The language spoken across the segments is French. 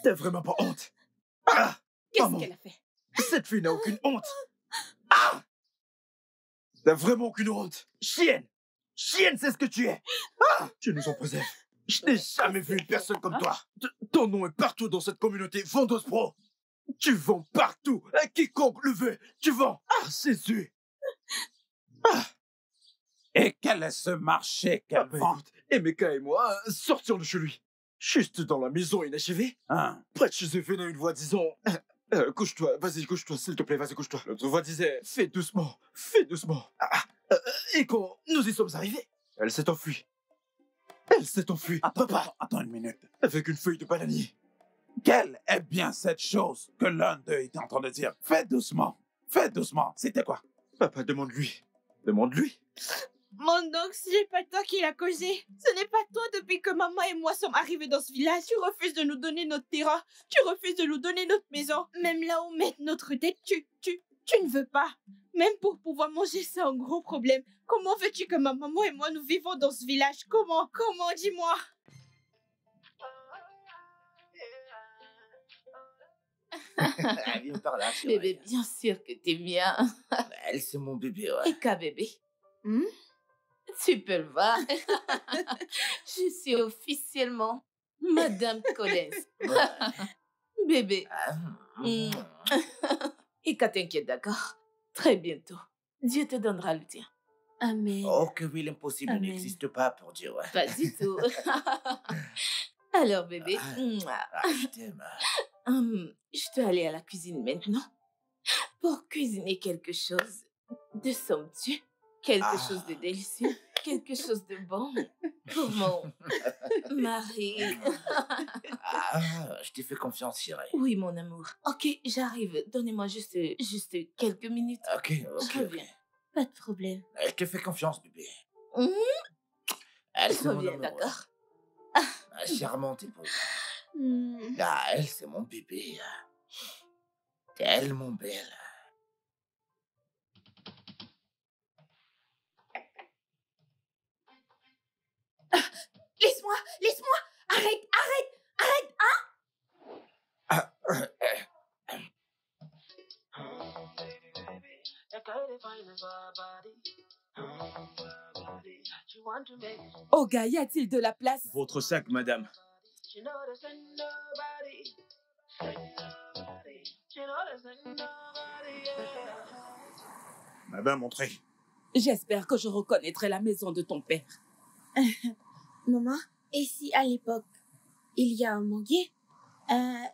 T'as vraiment pas honte? Ah! Qu'est-ce qu'elle a fait? Cette fille n'a aucune honte! Ah! T'as vraiment aucune honte! Chienne! Chienne, c'est ce que tu es! Ah! Tu nous en préserves. Je n'ai jamais vu une personne comme toi. Ton nom est partout dans cette communauté Vendos Pro. Tu vends partout. À quiconque le veut, tu vends. Ah, Jésus! Ah! Et quel est ce marché qu'elle vend? Écoute, Emeka et moi sortions de chez lui. Juste dans la maison inachevée. Hein? Près de chez eux venait une voix disant... couche-toi, vas-y, couche-toi, s'il te plaît, vas-y, couche-toi. L'autre voix disait, fais doucement, fais doucement. Et quand nous y sommes arrivés, elle s'est enfuie. Elle s'est enfuie. Attends une minute. Avec une feuille de bananier. Quelle est bien cette chose que l'un d'eux était en train de dire? Fais doucement, c'était quoi? Papa, demande-lui. Demande-lui. Mon oncle, ce n'est pas toi qui l'as causé. Ce n'est pas toi depuis que maman et moi sommes arrivés dans ce village. Tu refuses de nous donner notre terrain. Tu refuses de nous donner notre maison. Même là où met notre tête, tu ne veux pas. Même pour pouvoir manger, c'est un gros problème. Comment veux-tu que ma maman et moi nous vivons dans ce village? Comment, dis-moi? Viens par là, chérie. Bébé, bien sûr que t'es bien. Elle, c'est mon bébé, ouais. Et qu'à bébé? Tu peux le voir. Je suis officiellement Madame Collins. Bébé. Et qu'à t'inquiète, d'accord? Très bientôt. Dieu te donnera le tien. Amen. Oh, que oui, l'impossible n'existe pas pour Dieu, ouais. Pas du tout. Alors, bébé. Je t'aime. Je dois aller à la cuisine maintenant pour cuisiner quelque chose de somptueux, quelque chose de délicieux, quelque chose de bon pour mon mari. Je t'ai fait confiance, chérie. Oui, mon amour. Ok, j'arrive. Donnez-moi juste quelques minutes. Ok. Je reviens. Pas de problème. Je te fais confiance, bébé. Je reviens, d'accord? Charmante épouse. Elle, c'est mon bébé. Tellement belle. Laisse-moi. Arrête, Oh, gars, y a-t-il de la place? Votre sac, madame. Madame, entrez. J'espère que je reconnaîtrai la maison de ton père. Maman, et si à l'époque, il y a un manguier? Pas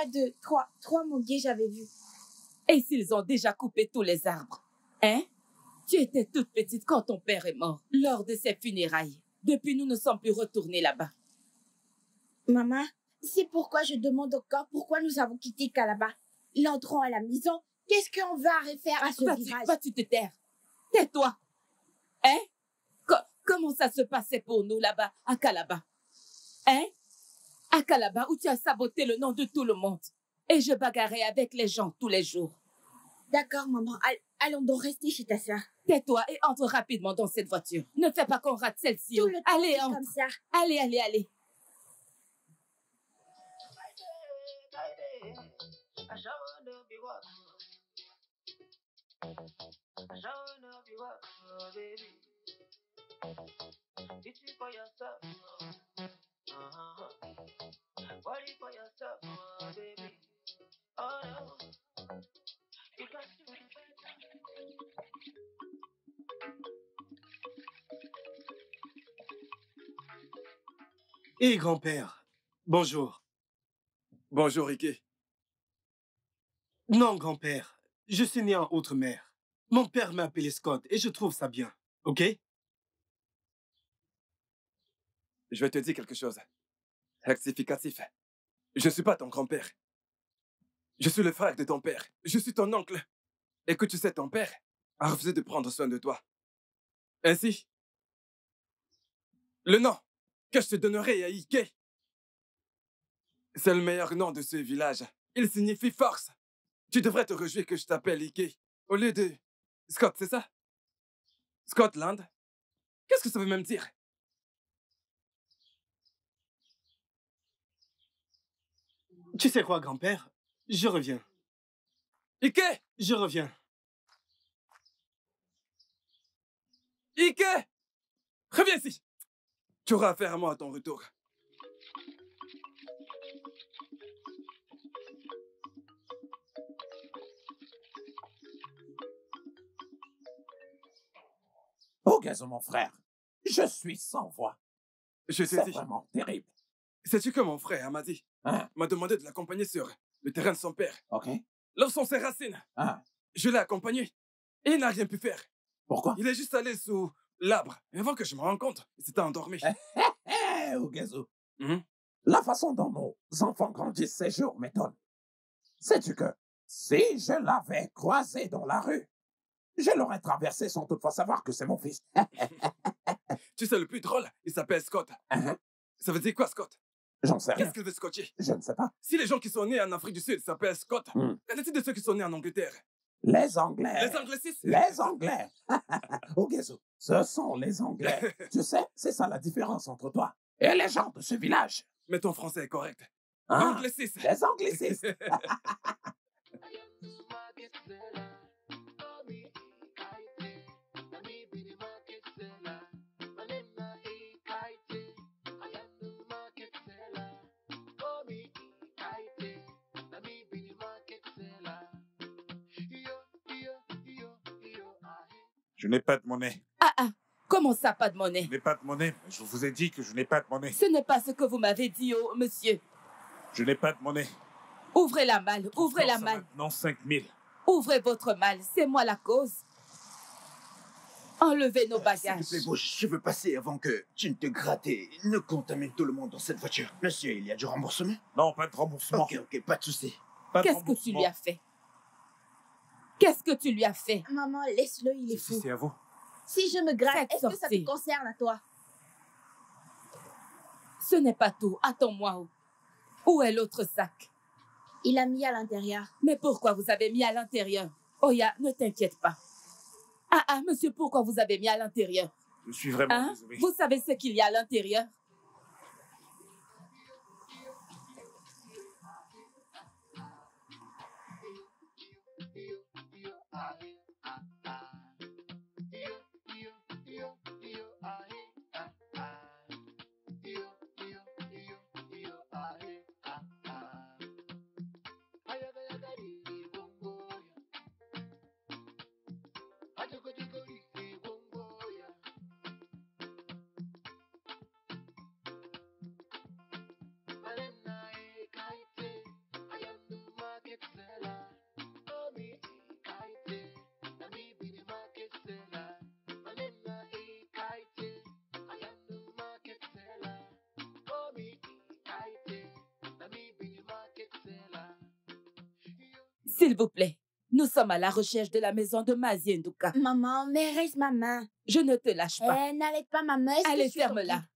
deux, trois manguiers j'avais vu. Et s'ils ont déjà coupé tous les arbres? Hein? Tu étais toute petite quand ton père est mort, lors de ses funérailles. Depuis, nous ne sommes plus retournés là-bas. Maman, c'est pourquoi je demande encore pourquoi nous avons quitté Calabar. L'entrant à la maison, qu'est-ce qu'on va refaire à ce village? Vas-tu te taire? Tais-toi. Hein? Comment ça se passait pour nous là-bas, à Calabar? Hein? À Calabar, où tu as saboté le nom de tout le monde. Et je bagarrais avec les gens tous les jours. D'accord, maman. Allons donc rester chez ta sœur. Tais-toi et entre rapidement dans cette voiture. Ne fais pas qu'on rate celle-ci. Tout le temps, Allez, c'est entre. comme ça. Allez. Hé, grand-père. Bonjour. Bonjour, Ike. Non, grand-père. Je suis né en Outre-mer. Mon père m'a appelé Scott et je trouve ça bien. OK? Je vais te dire quelque chose. Rectificatif. Je ne suis pas ton grand-père. Je suis le frère de ton père. Je suis ton oncle. Et que tu sais, ton père a refusé de prendre soin de toi. Ainsi, le nom que je te donnerai à Ike, c'est le meilleur nom de ce village. Il signifie force. Tu devrais te réjouir que je t'appelle Ike au lieu de Scott, c'est ça? Scotland? Qu'est-ce que ça veut même dire? Tu sais quoi, grand-père? Je reviens. Ike! Je reviens. Ike! Reviens ici! Tu auras affaire à moi à ton retour. Oh, Gazo, mon frère, je suis sans voix. Je C'est sais dit. vraiment terrible. Sais-tu que mon frère m'a dit? Hein? M'a demandé de l'accompagner sur le terrain de son père. OK. Là où sont ses racines. Hein? Je l'ai accompagné et il n'a rien pu faire. Pourquoi? Il est juste allé sous l'arbre. Et avant que je me rende compte, il s'était endormi. Oh, Gazo. Mhm. La façon dont nos enfants grandissent ces jours m'étonne. Sais-tu que si je l'avais croisé dans la rue, je l'aurais traversé sans toutefois savoir que c'est mon fils. Tu sais, le plus drôle, il s'appelle Scott. Hein? Ça veut dire quoi, Scott? J'en sais rien. Qu'est-ce qu'il veut scotcher? Je ne sais pas. Si les gens qui sont nés en Afrique du Sud s'appellent Scott, Hmm. qu'en est-il de ceux qui sont nés en Angleterre? Les Anglais. Les anglicistes? Les Anglais. Oh, Gazo, ce sont les Anglais. Tu sais, c'est ça la différence entre toi et les gens de ce village. Mais ton français est correct. Hein? Anglicistes. Les Anglicistes. Je n'ai pas de monnaie. Ah ah, comment ça, pas de monnaie? Je n'ai pas de monnaie. Je vous ai dit que je n'ai pas de monnaie. Ce n'est pas ce que vous m'avez dit, oh monsieur. Je n'ai pas de monnaie. Ouvrez la malle, ouvrez la malle. Maintenant 5000. Ouvrez votre malle, c'est moi la cause. Enlevez nos S'il te bagages. plaît, Bush, je veux passer avant que tu ne te grattes et ne contamines tout le monde dans cette voiture. Monsieur, il y a du remboursement? Non, pas de remboursement. Ok, pas de souci. Pas de Qu'est-ce que tu remboursement. lui as fait? Qu'est-ce que tu lui as fait? Maman, laisse-le, il est Si, fou. c'est à vous. Si je me gratte, Faites est-ce que ça te sortir. concerne à toi? Ce n'est pas tout, attends-moi. Oh. Où est l'autre sac? Il a mis à l'intérieur. Mais pourquoi vous avez mis à l'intérieur? Oya, ne t'inquiète pas. Ah ah, monsieur, pourquoi vous avez mis à l'intérieur? Je suis vraiment Hein? désolé. Vous savez ce qu'il y a à l'intérieur? S'il vous plaît, nous sommes à la recherche de la maison de Mazie Nduka. Maman, mais reste ma main. Je ne te lâche pas. N'allez pas ma main. Est-ce que Allez, je suis ton ferme-la. fille?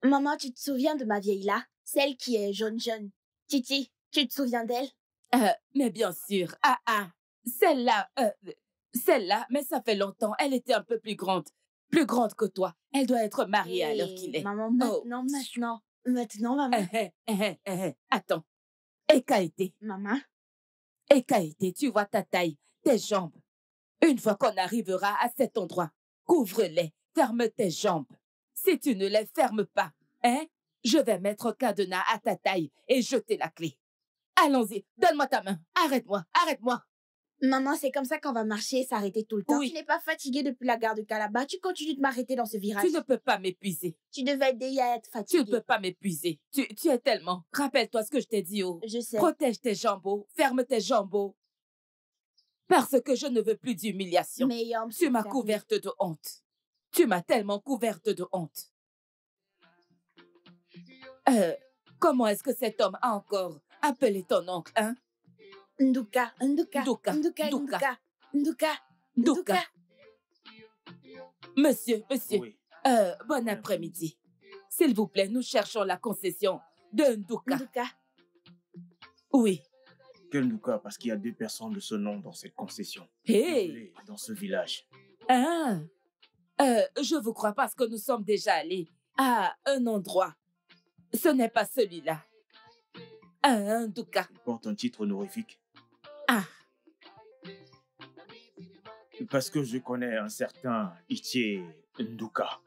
Maman, tu te souviens de ma vieille là? Celle qui est jaune. Titi, tu te souviens d'elle? Mais bien sûr. Ah ah. Celle-là, mais ça fait longtemps. Elle était un peu plus grande. Plus grande que toi. Elle doit être mariée à l'heure qu'il est. Maman, Oh. maintenant, maman. Attends. Ekaïté. Maman, Ekaïté, tu vois ta taille, tes jambes. Une fois qu'on arrivera à cet endroit, couvre-les, ferme tes jambes. Si tu ne les fermes pas, je vais mettre cadenas à ta taille et jeter la clé. Allons-y, donne-moi ta main. Arrête-moi. maman, c'est comme ça qu'on va marcher et s'arrêter tout le temps. Oui. Tu n'es pas fatiguée depuis la gare de Calabar. Tu continues de m'arrêter dans ce virage. Tu ne peux pas m'épuiser. Tu devais déjà être Tu fatiguée. ne peux pas m'épuiser. Tu es tellement... Rappelle-toi ce que je t'ai dit, oh. Je sais. Protège tes jambes, ferme tes jambes. Parce que je ne veux plus d'humiliation. Mais Tu m'as couverte de honte. Tu m'as tellement couverte de honte. Comment est-ce que cet homme a encore appelé ton oncle, hein? Nduka. Nduka. Monsieur, Oui. bon après-midi. S'il vous plaît, nous cherchons la concession de Nduka. Nduka. Oui. Quel Nduka? Parce qu'il y a 2 personnes de ce nom dans cette concession. Hey! Désolé, dans ce village. Ah. Je vous crois parce que nous sommes déjà allés à un endroit. Ce n'est pas celui-là. Un Nduka. Il porte un titre honorifique. Ah. Parce que je connais un certain Ichie Nduka.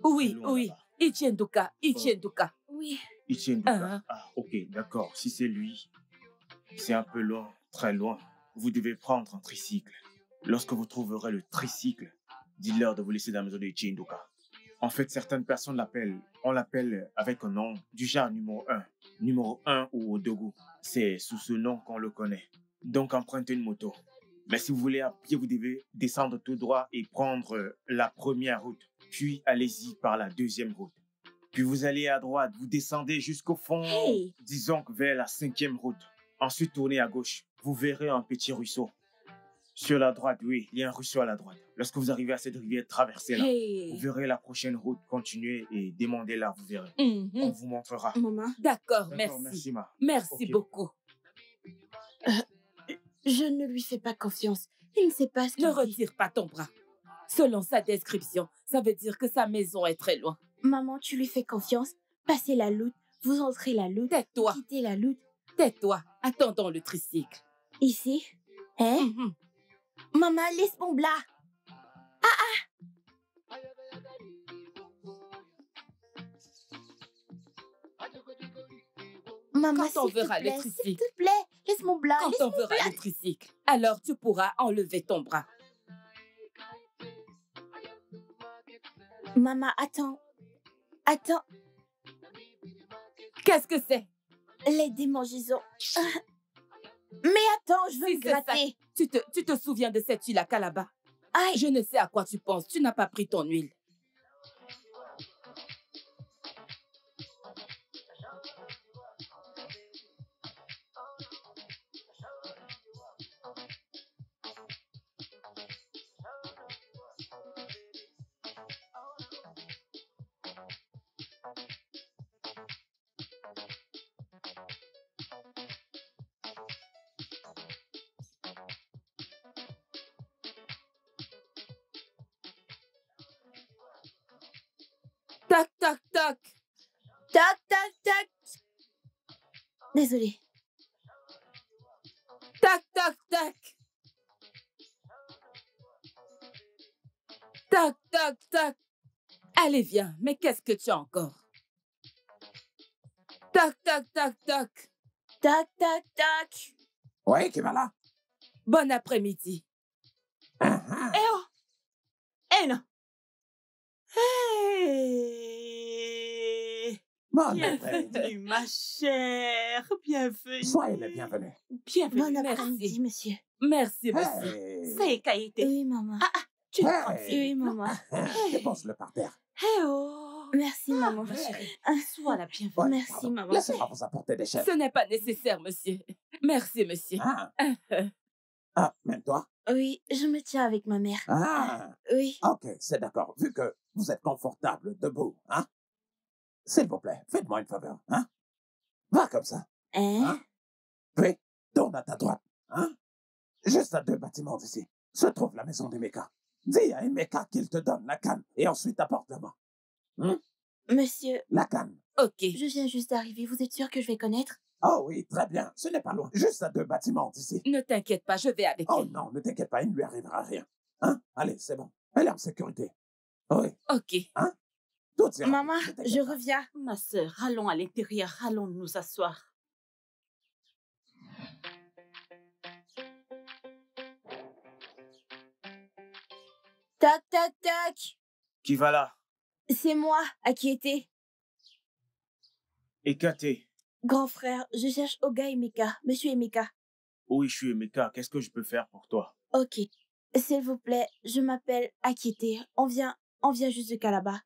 Oui, Loin oui. là-bas. Ichie Nduka, Ichie Nduka. Oui. Ichie Nduka. Ah. Ah, ok, d'accord. Si c'est lui, c'est un peu loin, très loin. Vous devez prendre un tricycle. Lorsque vous trouverez le tricycle, dites-leur de vous laisser dans la maison de Ichie Nduka. En fait, certaines personnes on l'appelle avec un nom du genre numéro 1. Numéro 1 ou Odogu. C'est sous ce nom qu'on le connaît. Donc, empruntez une moto. Mais si vous voulez à pied, vous devez descendre tout droit et prendre la première route. Puis, allez-y par la deuxième route. Puis, vous allez à droite, vous descendez jusqu'au fond, Hey! disons que vers la 5e route. Ensuite, tournez à gauche. Vous verrez un petit ruisseau. Sur la droite, oui, il y a un ruisseau à la droite. Lorsque vous arrivez à cette rivière, traversez-la. Vous Hey. verrez la prochaine route, continuez et demandez-la, vous verrez. Mhm. On vous montrera. Maman, D'accord, D'accord, merci. Ma. Merci Ok. beaucoup. je ne lui fais pas confiance. Il ne sait pas ce qu'il Ne dit. retire pas ton bras. Selon sa description, ça veut dire que sa maison est très loin. Maman, tu lui fais confiance. Passez la loute. Vous entrez la loute. Tais-toi, Quittez la loute. tais-toi. Attendons le tricycle. Ici. Hein? Mhm. Maman, laisse mon blas. Maman, Quand on s'il te verra le plaît, tricycle. s'il te plaît, laisse mon blas. Quand laisse on mon verra blas. le tricycle, alors tu pourras enlever ton bras. Maman, attends. Attends, Qu'est-ce que c'est? les démangeaisons. Mais attends, je veux Si me c'est ça. gratter. Tu te souviens de cette huile à Calabar? Aïe, Je ne sais à quoi tu penses. Tu n'as pas pris ton huile. Tac, tac, tac. tac, tac, tac. Désolée. Tac, tac, tac. Tac, tac, tac. Allez, viens. Mais qu'est-ce que tu as encore? Tac, tac, tac, tac. Tac, tac, tac. Oui, qui va là? Bon après-midi. Ah, Eh oh! Eh non! Hey! Bon Bienvenue, après-midi. ma chère. Bienvenue. Soyez les bienvenus. Bienvenue. Bon Merci. après-midi, monsieur. Merci, monsieur. Hey. C'est Kaïté. Oui, maman. Tu es Hey. tranquille. Oui, maman. Dépose-le par terre. Eh oh! Merci, maman. Ma chérie, Ah, sois la bienvenue. Ouais, Merci, pardon. maman. Laissez-moi vous apporter des chefs. Ce n'est pas nécessaire, monsieur. Merci, monsieur. Ah. Ah, même toi? Oui, je me tiens avec ma mère. Ah. Oui. Ok, c'est d'accord. Vu que vous êtes confortable debout, hein? S'il vous plaît, faites-moi une faveur, hein? Va comme ça, Hein? hein? Puis, tourne à ta droite, hein? Juste à 2 bâtiments d'ici, se trouve la maison d'Emeka. Dis à Emeka qu'il te donne la canne et ensuite apporte-la-moi. Monsieur, La canne. Ok. je viens juste d'arriver. Vous êtes sûr que je vais connaître? Oh oui, très bien, ce n'est pas loin. Juste à 2 bâtiments d'ici. Ne t'inquiète pas, je vais avec Oh elle. non, ne t'inquiète pas, il ne lui arrivera rien. Hein? Allez, c'est bon. Elle est en sécurité. Oui, Ok. tout ira. Maman, Ne t'inquiète je pas. reviens. Ma sœur, allons à l'intérieur, allons nous asseoir. Tac, tac, tac. Qui va là? C'est moi, Akiete. Ekate. Grand frère, je cherche Oga Emeka. Monsieur Emeka. Oui, je suis Emeka. Qu'est-ce que je peux faire pour toi? Ok. S'il vous plaît, je m'appelle Akiete. On vient juste de Calabar.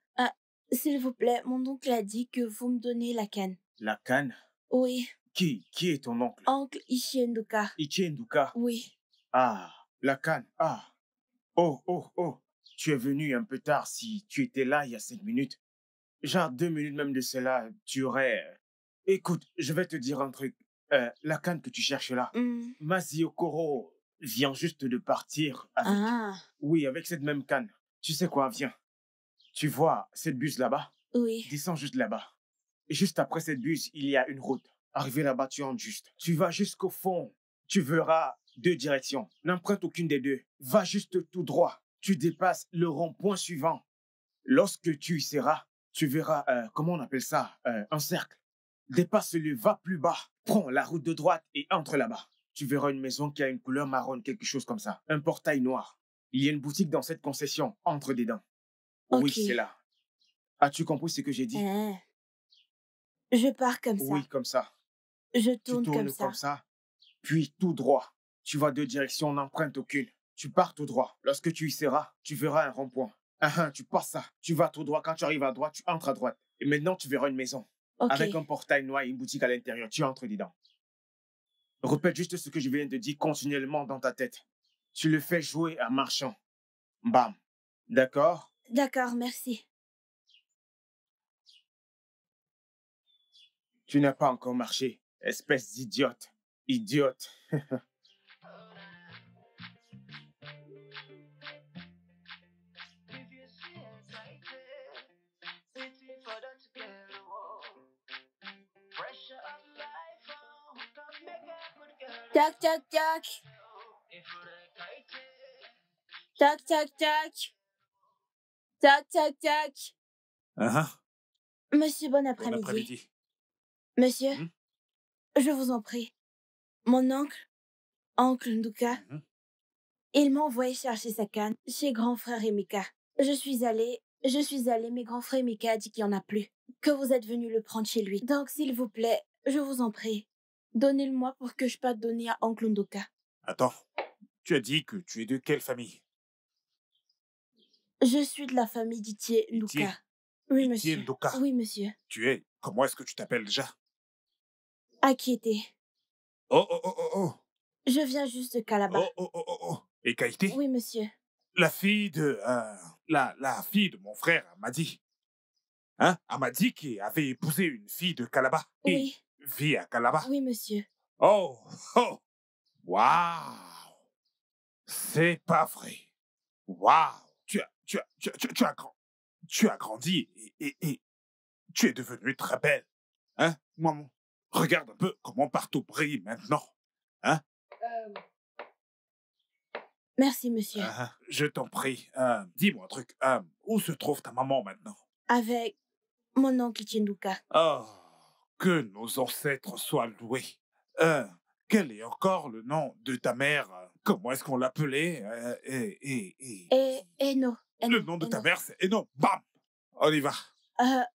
S'il vous plaît, mon oncle a dit que vous me donnez la canne. La canne? Oui, Qui est ton oncle? oncle Ishienduka. Ichie Nduka. Oui. Ah, la canne. Ah. Oh. tu es venu un peu tard. Si tu étais là il y a 5 minutes, genre 2 minutes même de cela, tu aurais... Écoute, je vais te dire un truc. La canne que tu cherches là, Masi Okoro vient juste de partir avec... Ah, Oui, avec cette même canne. Tu sais quoi, viens. Tu vois cette bus là-bas? oui. Descends juste là-bas. Et juste après cette bus, il y a une route. Arrivé là-bas, tu entres juste. Tu vas jusqu'au fond. Tu verras 2 directions. N'emprunte aucune des 2. Va juste tout droit. Tu dépasses le rond-point suivant. Lorsque tu y seras, tu verras, comment on appelle ça, un cercle. Dépasse-le, va plus bas. Prends la route de droite et entre là-bas. Tu verras une maison qui a une couleur marron, quelque chose comme ça. Un portail noir. Il y a une boutique dans cette concession. Entre dedans. Oui, Ok. c'est là. As-tu compris ce que j'ai dit? Je pars comme ça. Oui, comme ça. Je Tu tourne tournes comme ça. puis tout droit. Tu vas 2 directions, n'emprunte aucune. Tu pars tout droit. Lorsque tu y seras, tu verras un rond-point. Tu passes ça. Tu vas tout droit. Quand tu arrives à droite, tu entres à droite. Et maintenant, tu verras une maison. Ok. Avec un portail noir et une boutique à l'intérieur. Tu entres dedans. Répète juste ce que je viens de dire continuellement dans ta tête. Tu le fais jouer à marchand. Bam. D'accord? D'accord, merci. Tu n'as pas encore marché. Espèce d'idiote. Idiote. Tac, tac, tac. Tac, tac, tac. Tac, tac, tac. Monsieur, bon Bon après-midi. après-midi. Monsieur, je vous en prie. Mon oncle Nduka, il m'a envoyé chercher sa canne chez grand frère Emeka. Je suis allée, mais grand frère Emeka a dit qu'il n'y en a plus. Que vous êtes venu le prendre chez lui. Donc, s'il vous plaît, je vous en prie, donnez-le-moi pour que je puisse donner à oncle Nduka. Attends, tu as dit que tu es de quelle famille? Je suis de la famille d'Itié Nduka. Oui, Itié monsieur. Nduka. Oui, monsieur. Tu es... Comment est-ce que tu t'appelles déjà? Akiete. Oh, oh, oh, oh, oh. Je viens juste de Calabar. Oh, oh, oh, oh, oh. Et Kaïté? Oui, monsieur. La fille de... la fille de mon frère, Amadi. Hein? Amadi qui avait épousé une fille de Calabar. Oui. Et vit à Calabar. Oui, monsieur. Oh, oh. Waouh. C'est pas vrai. Waouh. Tu as grandi et tu es devenue très belle. Hein, maman? Regarde un peu comment partout brille maintenant. Hein? Merci, monsieur. Je t'en prie. Dis-moi un truc. Où se trouve ta maman maintenant? Avec mon oncle Nduka. Oh, que nos ancêtres soient loués. Quel est encore le nom de ta mère? Comment est-ce qu'on l'appelait? Eno. Le nom de ta mère, c'est Eno. Bam! On y va.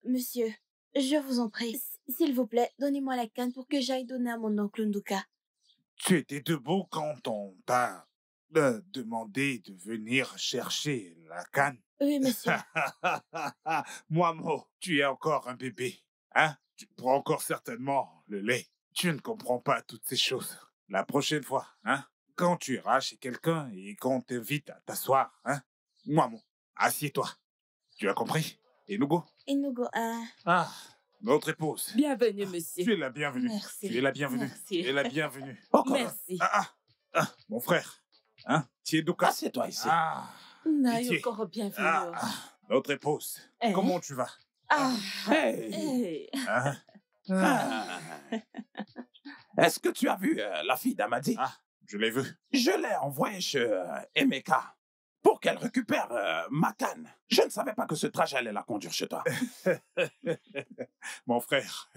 Monsieur, je vous en prie, s'il vous plaît, donnez-moi la canne pour que j'aille donner à mon oncle Nduka. Tu étais debout quand on t'a demandé de venir chercher la canne? Oui, monsieur. Moi, tu es encore un bébé. Hein? Tu prends encore certainement le lait. Tu ne comprends pas toutes ces choses. La prochaine fois, hein? Quand tu iras chez quelqu'un et qu'on t'invite à t'asseoir, hein? Assieds-toi. Tu as compris? Enugo? Enugo, Notre épouse. Bienvenue, monsieur. Tu es la bienvenue. Merci. Tu es la bienvenue. Merci. Tu es la bienvenue. Merci. Mon frère. Hein? Tienduka. Assieds-toi ici. Naï, encore bienvenue. Notre épouse. Comment tu vas? Hey. Est-ce que tu as vu la fille d'Amadi? Je l'ai vue. Je l'ai envoyée chez Emeka pour qu'elle récupère ma canne. Je ne savais pas que ce trajet allait la conduire chez toi. Mon frère.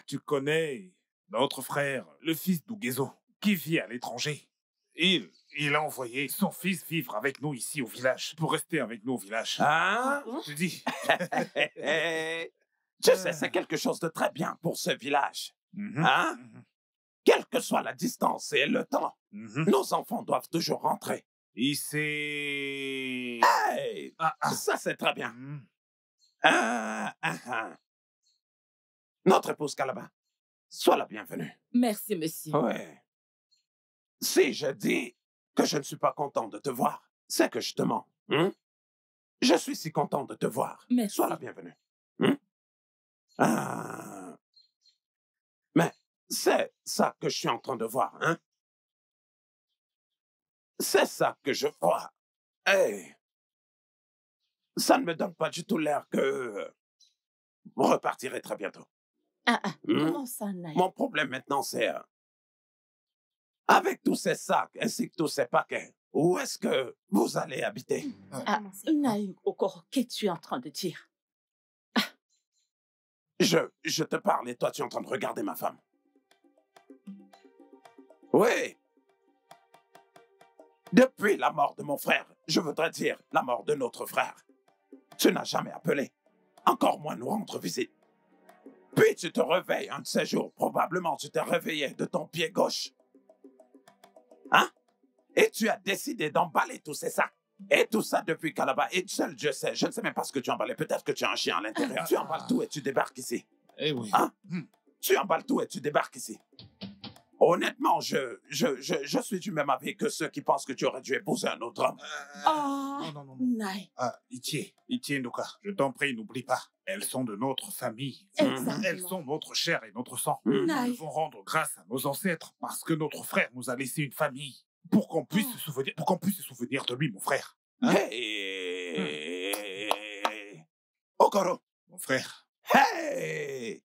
Tu connais notre frère, le fils d'Ugezo, qui vit à l'étranger. Il a envoyé son fils vivre avec nous ici au village, pour rester avec nous au village. Je dis. Tu sais, c'est quelque chose de très bien pour ce village. Hein? Quelle que soit la distance et le temps, nos enfants doivent toujours rentrer. Ici. Hey! Ça, c'est très bien. Notre épouse Calabar, sois la bienvenue. Merci, monsieur. Oui. Si je dis que je ne suis pas content de te voir, c'est que je te mens. Hein? Je suis si content de te voir. Merci. Sois la bienvenue. Hein? Mais c'est ça que je suis en train de voir, hein? C'est ça que je vois. Hey, ça ne me donne pas du tout l'air que vous repartirez très bientôt. Comment ça, Naï? Mon problème maintenant, c'est avec tous ces sacs ainsi que tous ces paquets, où est-ce que vous allez habiter? Naïm Okoro, qu'est-ce que tu es en train de dire? Je te parle et toi, tu es en train de regarder ma femme. Oui. Depuis la mort de mon frère, je voudrais dire la mort de notre frère, tu n'as jamais appelé, encore moins nous rendre visite. Puis tu te réveilles un de ces jours, probablement tu t'es réveillé de ton pied gauche. Hein? Et tu as décidé d'emballer tous ces sacs. Et tout ça depuis Calabar. Et seul Dieu sait, je ne sais même pas ce que tu emballais. Peut-être que tu as un chien à l'intérieur. Tu emballes tout et tu débarques ici. Eh oui. Hein? Tu emballes tout et tu débarques ici. Honnêtement, je suis du même avis que ceux qui pensent que tu aurais dû épouser un autre homme. Non. Naï. Itié, Ndoka, je t'en prie, n'oublie pas. Elles sont de notre famille. Exactement. Elles sont notre chair et notre sang. Naï. Nous devons rendre grâce à nos ancêtres parce que notre frère nous a laissé une famille pour qu'on puisse se souvenir de lui, mon frère. Hein? Hey! Okoro! Mon frère. Hey!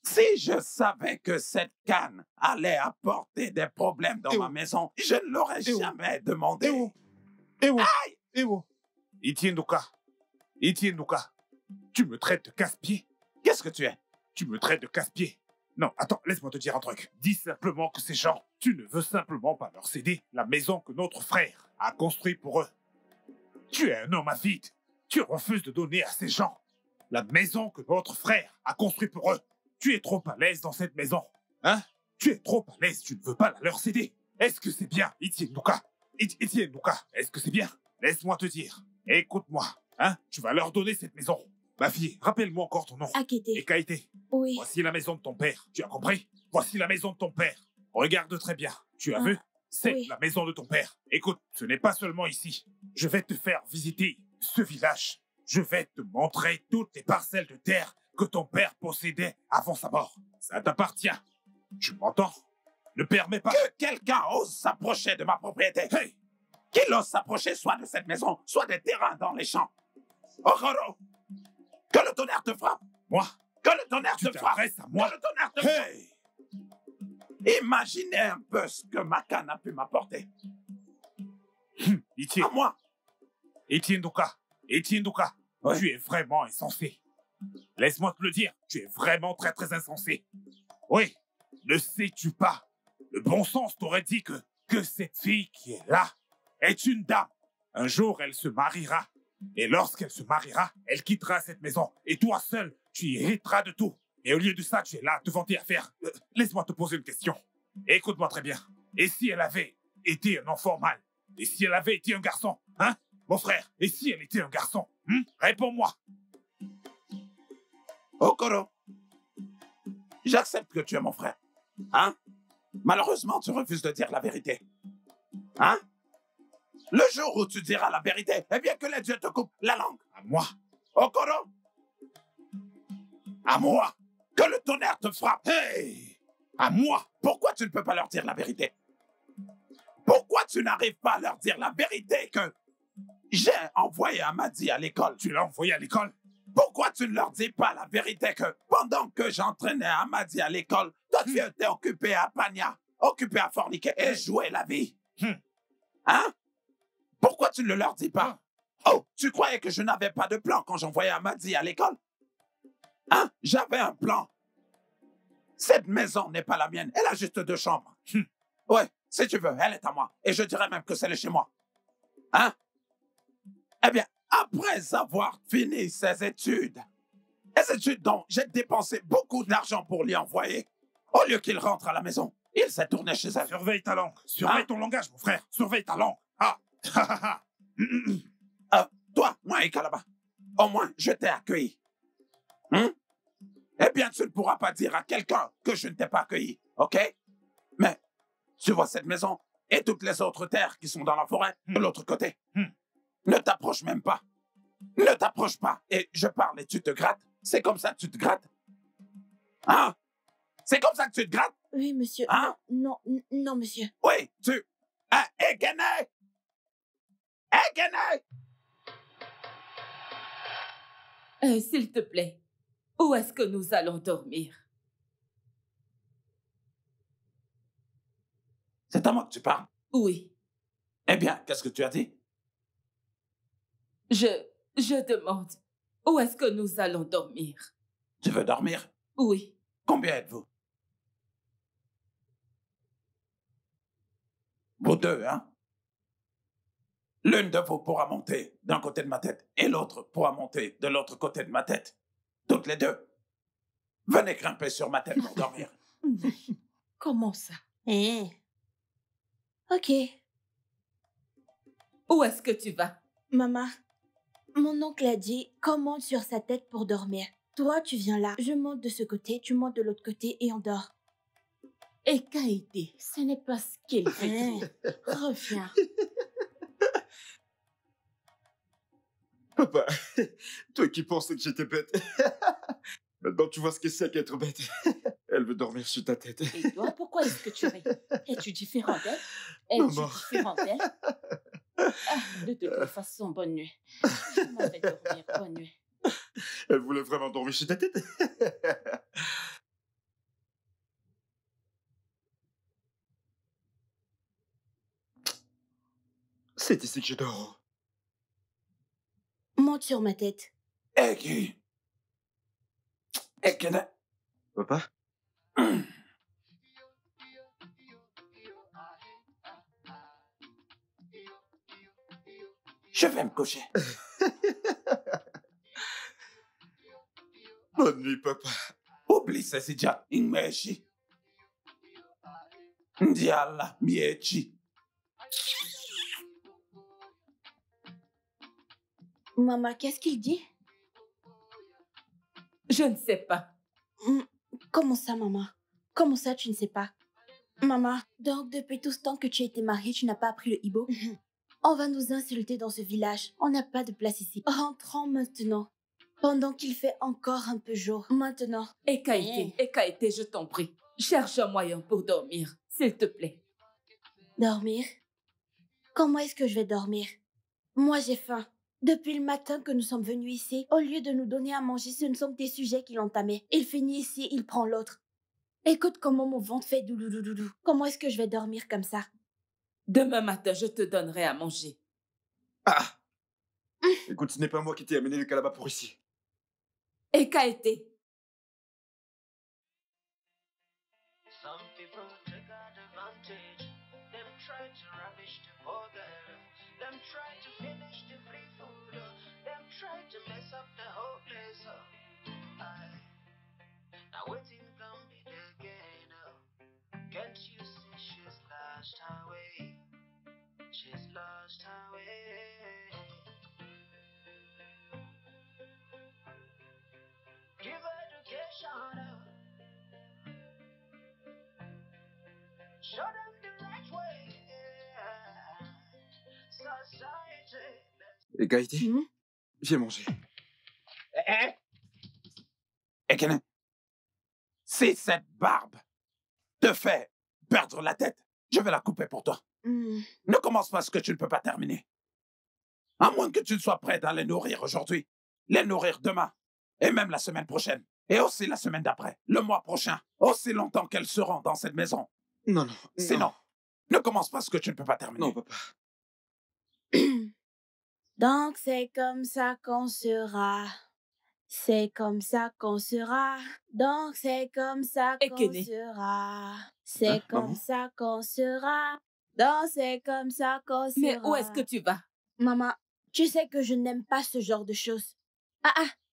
Si je savais que cette canne allait apporter des problèmes dans ma maison, je ne l'aurais jamais demandé. Itié Ndoka, tu me traites de casse-pied. Qu'est-ce que tu es? Tu me traites de casse-pied. Non, attends, laisse-moi te dire un truc. Dis simplement que ces gens, tu ne veux simplement pas leur céder la maison que notre frère a construite pour eux. Tu es un homme avide. Tu refuses de donner à ces gens la maison que notre frère a construite pour eux. Tu es trop à l'aise dans cette maison. Hein? Tu es trop à l'aise, tu ne veux pas la leur céder. Est-ce que c'est bien, Itié Ndoka? Itié Ndoka, est-ce que c'est bien? Laisse-moi te dire. Écoute-moi. Hein? Tu vas leur donner cette maison. Ma fille, rappelle-moi encore ton nom. Akete. Ekaete. Oui. Voici la maison de ton père. Tu as compris? Voici la maison de ton père. Regarde très bien. Tu as vu? C'est la maison de ton père. Écoute, ce n'est pas seulement ici. Je vais te faire visiter ce village. Je vais te montrer toutes les parcelles de terre que ton père possédait avant sa mort. Ça t'appartient. Tu m'entends? Ne permets pas que quelqu'un ose s'approcher de ma propriété. Hey! Qu'il ose s'approcher soit de cette maison, soit des terrains dans les champs. Okoro! Que le tonnerre te frappe. Moi? Que le tonnerre te frappe. À moi? Que le tonnerre te frappe. Imaginez un peu ce que ma canne a pu m'apporter. Itié. À moi. Itié Ndoka. Tu es vraiment insensé. Laisse-moi te le dire, tu es vraiment très très insensé. Oui, ne sais-tu pas? Le bon sens t'aurait dit que cette fille qui est là est une dame. Un jour, elle se mariera. Et lorsqu'elle se mariera, elle quittera cette maison. Et toi seul, tu hériteras de tout. Et au lieu de ça, tu es là à te vanter à faire. Laisse-moi te poser une question. Écoute-moi très bien. Et si elle avait été un enfant mâle? Et si elle avait été un garçon? Hein? Mon frère, et si elle était un garçon? Réponds-moi. Okoro, j'accepte que tu es mon frère. Hein? Malheureusement, tu refuses de dire la vérité. Hein? Le jour où tu diras la vérité, eh bien que les dieux te coupent la langue. À moi? Okoro? À moi? Que le tonnerre te frappe. Hey! À moi? Pourquoi tu ne peux pas leur dire la vérité? Pourquoi tu n'arrives pas à leur dire la vérité que j'ai envoyé Amadi à l'école? Tu l'as envoyé à l'école? Pourquoi tu ne leur dis pas la vérité que pendant que j'entraînais Amadi à l'école, toi tu étais occupé à Pania, occupé à forniquer et jouer la vie? Hein? Pourquoi tu ne le leur dis pas? Oh, tu croyais que je n'avais pas de plan quand j'envoyais Amadi à l'école? Hein? J'avais un plan. Cette maison n'est pas la mienne, elle a juste 2 chambres. Ouais, si tu veux, elle est à moi. Et je dirais même que c'est chez moi. Hein? Eh bien, après avoir fini ses études, les études dont j'ai dépensé beaucoup d'argent pour lui envoyer, au lieu qu'il rentre à la maison, il s'est tourné chez elle. Surveille ta langue. Surveille ton langage, mon frère. Surveille ta langue. Toi, moi et Calabar, au moins, je t'ai accueilli. Eh bien, tu ne pourras pas dire à quelqu'un que je ne t'ai pas accueilli, OK? Mais, tu vois cette maison, et toutes les autres terres qui sont dans la forêt de l'autre côté. Ne t'approche même pas. Ne t'approche pas. Et je parle et tu te grattes. C'est comme ça que tu te grattes. Hein? C'est comme ça que tu te grattes? Oui, monsieur. Hein? Non, non, monsieur. Oui, tu... Ah, Ekene! Ekene! S'il te plaît, où est-ce que nous allons dormir? C'est à moi que tu parles? Oui. Eh bien, qu'est-ce que tu as dit? Je demande, où est-ce que nous allons dormir? Tu veux dormir? Oui. Combien êtes-vous? Vous deux, hein? L'une de vous pourra monter d'un côté de ma tête et l'autre pourra monter de l'autre côté de ma tête. Toutes les deux. Venez grimper sur ma tête pour dormir. Comment ça? Ok. Où est-ce que tu vas? Maman, mon oncle a dit qu'on monte sur sa tête pour dormir. Toi, tu viens là. Je monte de ce côté, tu montes de l'autre côté et on dort. Et Kaïté, ce n'est pas ce qu'il fait. Reviens. Papa, toi qui pensais que j'étais bête. Maintenant, tu vois ce que c'est qu'être bête. Elle veut dormir sur ta tête. Et toi, pourquoi est-ce que tu ris? Es-tu différent d'elle? Es-tu Maman. différent d'elle? De toute façon, bonne nuit. Je m'en vais dormir. Bonne nuit. Elle voulait vraiment dormir sur ta tête. C'est ici que je dors. Monte sur ma tête. Eki. Ekene. Papa? Je vais me coucher. Bonne nuit, papa. Oublie ces idiots. Inmeshi. Ndiala miechi. Maman, qu'est-ce qu'il dit? Je ne sais pas. Comment ça, maman? Comment ça, tu ne sais pas? Maman, donc depuis tout ce temps que tu as été mariée, tu n'as pas appris le Ibo? On va nous insulter dans ce village. On n'a pas de place ici. Rentrons maintenant. Pendant qu'il fait encore un peu jour. Maintenant. Et Kaïté, je t'en prie. Cherche un moyen pour dormir, s'il te plaît. Dormir? Comment est-ce que je vais dormir? Moi, j'ai faim. Depuis le matin que nous sommes venus ici, au lieu de nous donner à manger, ce ne sont que des sujets qu'il entamait. Il finit ici, il prend l'autre. Écoute comment mon ventre fait doudou. Comment est-ce que je vais dormir comme ça? Demain matin, je te donnerai à manger. Ah! Écoute, ce n'est pas moi qui t'ai amené le Calaba pour ici. Et Kaïté. Some people take advantage. Them try to ravish the poor girl. Them try to finish the free food. Them try to mess up the whole place. Now waiting can be the gain. Can't you see she's lost her way? She's lost her way. Give education. Show them the right way. Society. Et Gaïté, viens manger. Ekene. Si cette barbe te fait perdre la tête, je vais la couper pour toi. Ne commence pas ce que tu ne peux pas terminer. À moins que tu ne sois prêt à les nourrir aujourd'hui, les nourrir demain, et même la semaine prochaine, et aussi la semaine d'après, le mois prochain, aussi longtemps qu'elles seront dans cette maison. Non. Sinon, ne commence pas ce que tu ne peux pas terminer. Non, papa. Donc c'est comme ça qu'on sera. C'est comme ça qu'on sera. Donc c'est comme ça qu'on Ekene. sera. C'est Hein, comme maman? ça qu'on sera. Donc c'est comme ça qu'on sera. Mais où est-ce que tu vas? Maman, tu sais que je n'aime pas ce genre de choses.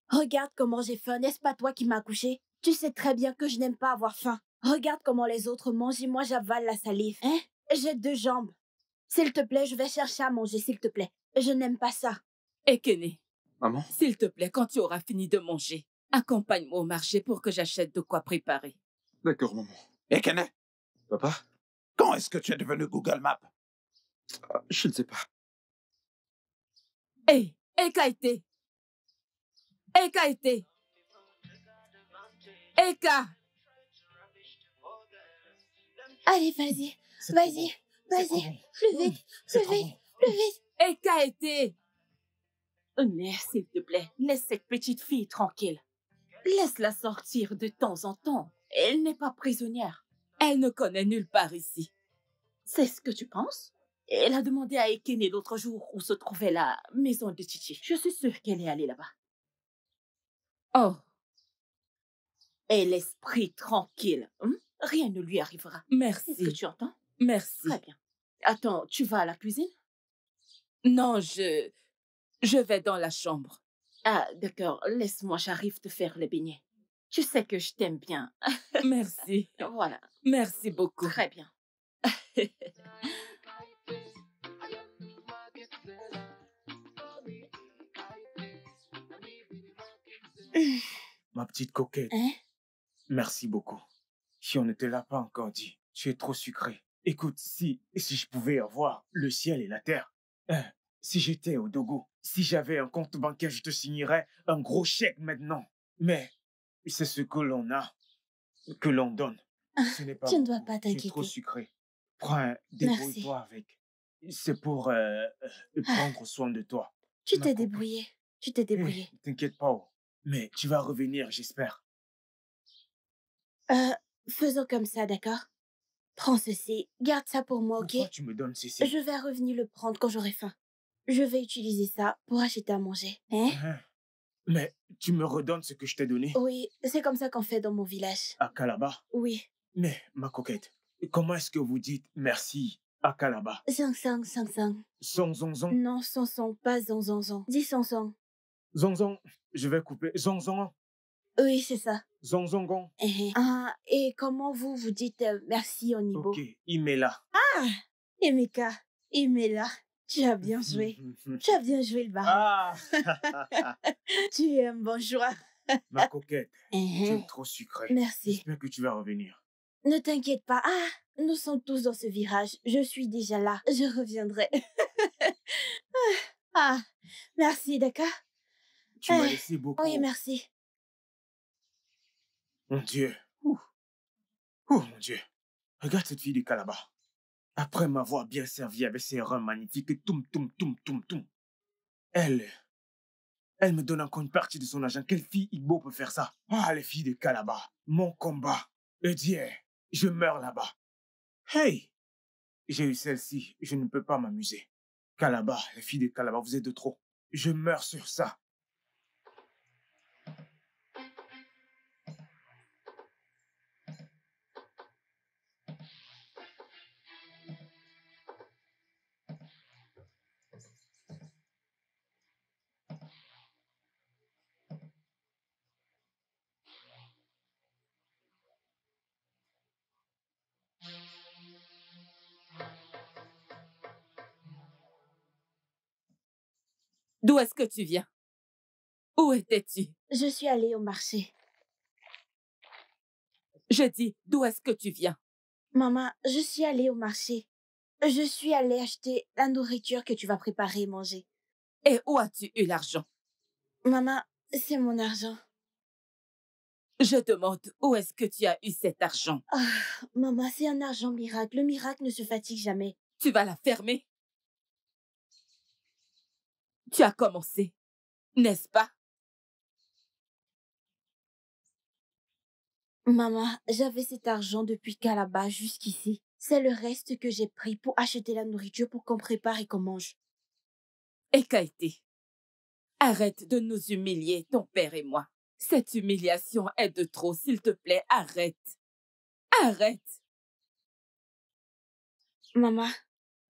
Regarde comment j'ai faim. N'est-ce pas toi qui m'as accouché? Tu sais très bien que je n'aime pas avoir faim. Regarde comment les autres mangent et moi j'avale la salive. J'ai 2 jambes. S'il te plaît, je vais chercher à manger, s'il te plaît. Je n'aime pas ça. Ekene, Maman? s'il te plaît, quand tu auras fini de manger, accompagne-moi au marché pour que j'achète de quoi préparer. D'accord, maman. Ekene, Papa? Quand est-ce que tu es devenu Google Maps? Je ne sais pas. Hé, Eka. Eka. Allez, vas-y. Vas-y. Vas-y. Plus vite. Plus vite. Plus vite. Eka. Mère, s'il te plaît, laisse cette petite fille tranquille. Laisse-la sortir de temps en temps. Elle n'est pas prisonnière. Elle ne connaît nulle part ici. C'est ce que tu penses? Elle a demandé à Ekene l'autre jour où se trouvait la maison de Chichi. Je suis sûre qu'elle est allée là-bas. Oh. Et l'esprit tranquille. Rien ne lui arrivera. Merci. Est-ce que tu entends? Merci. Très bien. Attends, tu vas à la cuisine? Non, je vais dans la chambre. Ah, d'accord. Laisse-moi, j'arrive te faire les beignets. Tu sais que je t'aime bien. Merci. Voilà. Merci beaucoup. Très bien. Ma petite coquette. Hein? Merci beaucoup. Si on ne te l'a pas encore dit, tu es trop sucré. Écoute, si je pouvais avoir le ciel et la terre, si j'étais au Dogo, si j'avais un compte bancaire, je te signerais un gros chèque maintenant. Mais c'est ce que l'on a, que l'on donne. Ce n'est pas Tu ne dois beaucoup. pas Tu es t'inquiéter. trop sucré. Prends, débrouille-toi avec. C'est pour prendre soin de toi. Tu Ma t'es copine. débrouillé. Tu t'es débrouillé. T'inquiète pas. Mais tu vas revenir, j'espère. Faisons comme ça, d'accord? Prends ceci. Garde ça pour moi, ok? Pourquoi tu me donnes ceci? Je vais revenir le prendre quand j'aurai faim. Je vais utiliser ça pour acheter à manger. Hein? Mais tu me redonnes ce que je t'ai donné Oui, c'est comme ça qu'on fait dans mon village. à Calabar. Oui. Mais, ma coquette, comment est-ce que vous dites merci à Calabar? Zang, zang. Zong, zong, zong. Non, son, pas zang. Dis son. Zong, zong. Je vais couper. Zong, zong. Oui, c'est ça. Zong, zong, gong. Ah, et comment vous dites merci en Ibo? Ok, Imela. Ah, Emeka, Imela, tu as bien joué. Tu as bien joué le baron. Ah. Tu es un bon joueur. Ma coquette, tu es trop sucrée. Merci. J'espère que tu vas revenir. Ne t'inquiète pas. Ah, nous sommes tous dans ce virage. Je suis déjà là. Je reviendrai. Ah, merci, d'accord? Tu m'as laissé beaucoup. Oui, merci. Mon Dieu. Oh, mon Dieu. Regarde cette fille de Calabar. Après m'avoir bien servi avec ses reins magnifiques, elle me donne encore une partie de son argent. Quelle fille Igbo peut faire ça? Ah, les filles de Calabar. Mon combat. Le Dieu. Je meurs là-bas. Hey! J'ai eu celle-ci. Je ne peux pas m'amuser. Calabar, les filles de Calabar, vous êtes de trop. Je meurs sur ça. D'où est-ce que tu viens? Où étais-tu? Je suis allée au marché. Je dis, d'où est-ce que tu viens? Maman, je suis allée au marché. Je suis allée acheter la nourriture que tu vas préparer et manger. Et où as-tu eu l'argent? Maman, c'est mon argent. Je demande, où est-ce que tu as eu cet argent? Ah, maman, c'est un argent miracle. Le miracle ne se fatigue jamais. Tu vas la fermer? Tu as commencé, n'est-ce pas? Maman, j'avais cet argent depuis Calabar jusqu'ici. C'est le reste que j'ai pris pour acheter la nourriture pour qu'on prépare et qu'on mange. Ekaete, arrête de nous humilier, ton père et moi. Cette humiliation est de trop, s'il te plaît, arrête. Arrête. Maman,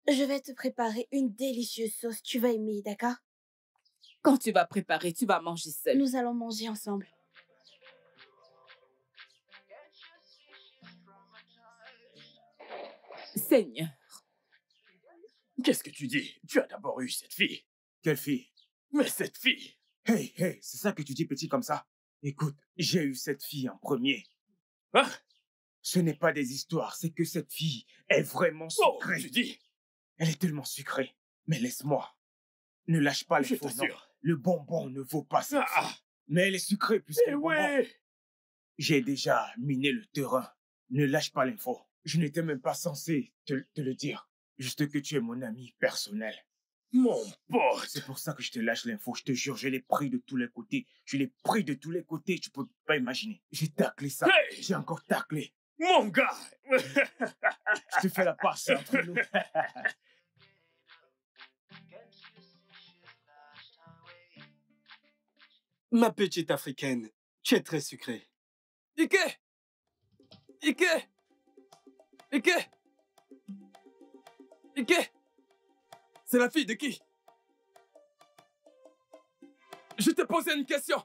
je vais te préparer une délicieuse sauce. Tu vas aimer, d'accord? Quand tu vas préparer, tu vas manger seul. Nous allons manger ensemble. Seigneur. Qu'est-ce que tu dis? Tu as d'abord eu cette fille. Quelle fille? Mais cette fille! Hey, c'est ça que tu dis petit comme ça? Écoute, j'ai eu cette fille en premier. Ah! Ce n'est pas des histoires, c'est que cette fille est vraiment sucrée. Oh, tu dis? Elle est tellement sucrée. Mais laisse-moi. Ne lâche pas les faux noms. Le bonbon ne vaut pas ça. Mais elle est sucrée puisque le bonbon... J'ai déjà miné le terrain. Ne lâche pas l'info. Je n'étais même pas censé te le dire. Juste que tu es mon ami personnel. Mon pote. C'est pour ça que je te lâche l'info. Je te jure, je l'ai pris de tous les côtés. Je l'ai pris de tous les côtés. Tu peux pas imaginer. J'ai taclé ça. Hey! J'ai encore taclé. Mon gars. Je te fais la passe entre nous. Ma petite africaine, tu es très sucrée. Ike! Ike! Ike! Ike! C'est la fille de qui? Je t'ai posé une question.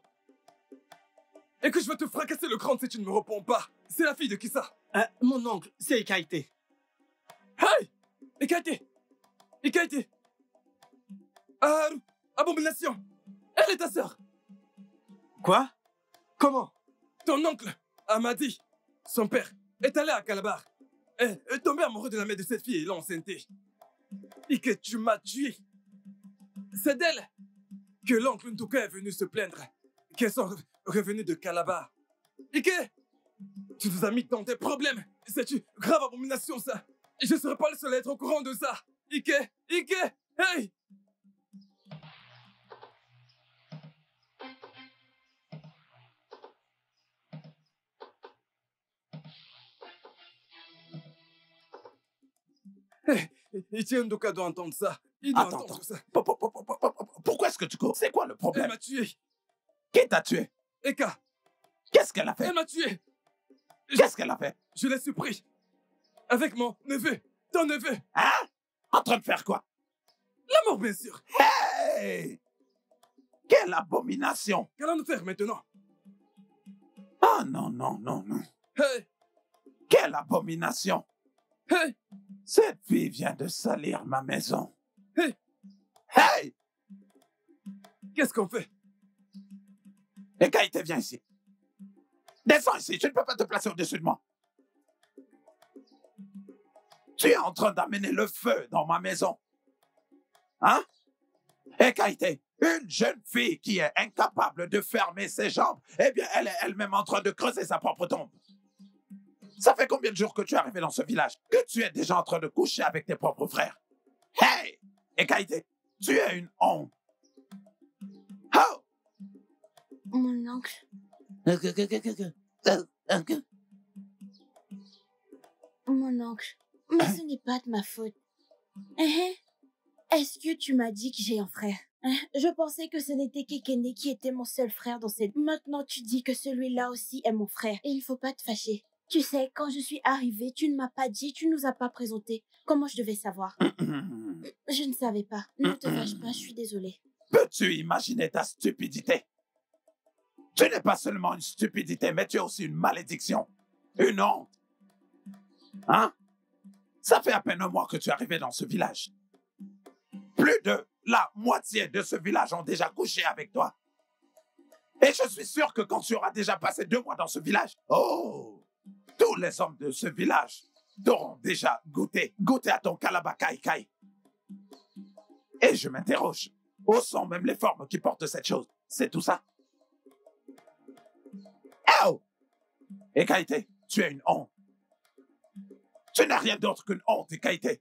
Et que je vais te fracasser le crâne si tu ne me réponds pas. C'est la fille de qui ça? Mon oncle, c'est Ekaïté. Hey! Ekaïté! Ekaïté! Abomination! Elle est ta sœur! Quoi? Comment? Ton oncle, Amadi, son père, est allé à Calabar. Et est tombé amoureux de la mère de cette fille et l'a enceinté. Et que tu m'as tué. C'est d'elle que l'oncle Ntuka est venu se plaindre qu'elles sont revenues de Calabar. Et que tu nous as mis dans tes problèmes. C'est une grave abomination, ça. Je ne serai pas le seul à être au courant de ça. Ike, hey! Etienne Ntuka doit entendre ça. Il doit entendre ça. Pourquoi est-ce que tu cours? C'est quoi le problème? Elle m'a tué. Qui t'a tué? Eka. Qu'est-ce qu'elle a fait? Elle m'a tué. Qu'est-ce qu'elle a fait? Je l'ai surpris. Avec mon neveu. Ton neveu. Hein? En train de faire quoi? La mort, bien sûr. Hey! Quelle abomination! Qu'allons-nous faire maintenant? Ah non. Hey! Quelle abomination! Hey! Cette fille vient de salir ma maison. Hey! Hey! Qu'est-ce qu'on fait? Ekaïté, viens ici. Descends ici, tu ne peux pas te placer au-dessus de moi. Tu es en train d'amener le feu dans ma maison. Hein? Ekaïté, une jeune fille qui est incapable de fermer ses jambes, eh bien, elle est elle-même en train de creuser sa propre tombe. Ça fait combien de jours que tu es arrivé dans ce village? Que tu es déjà en train de coucher avec tes propres frères? Hey! Ekaïté, tu es une honte. Oh! Mon oncle. Mon oncle. Mais ce n'est pas de ma faute. Est-ce que tu m'as dit que j'ai un frère? Je pensais que ce n'était Kekene qui était mon seul frère dans cette... Maintenant, tu dis que celui-là aussi est mon frère. Et il ne faut pas te fâcher. Tu sais, quand je suis arrivée, tu ne m'as pas dit, tu ne nous as pas présenté. Comment je devais savoir? Je ne savais pas. Ne te fâche pas, je suis désolée. Peux-tu imaginer ta stupidité? Tu n'es pas seulement une stupidité, mais tu es aussi une malédiction. Une honte. Hein? Ça fait à peine un mois que tu es arrivé dans ce village. Plus de la moitié de ce village ont déjà couché avec toi. Et je suis sûr que quand tu auras déjà passé 2 mois dans ce village, tous les hommes de ce village t'auront déjà goûté à ton Kalaba Kai Kai. Et je m'interroge, où sont même les formes qui portent cette chose? C'est tout ça? Oh! Ekaïté, tu es une honte. Tu n'es rien d'autre qu'une honte, Ekaïté.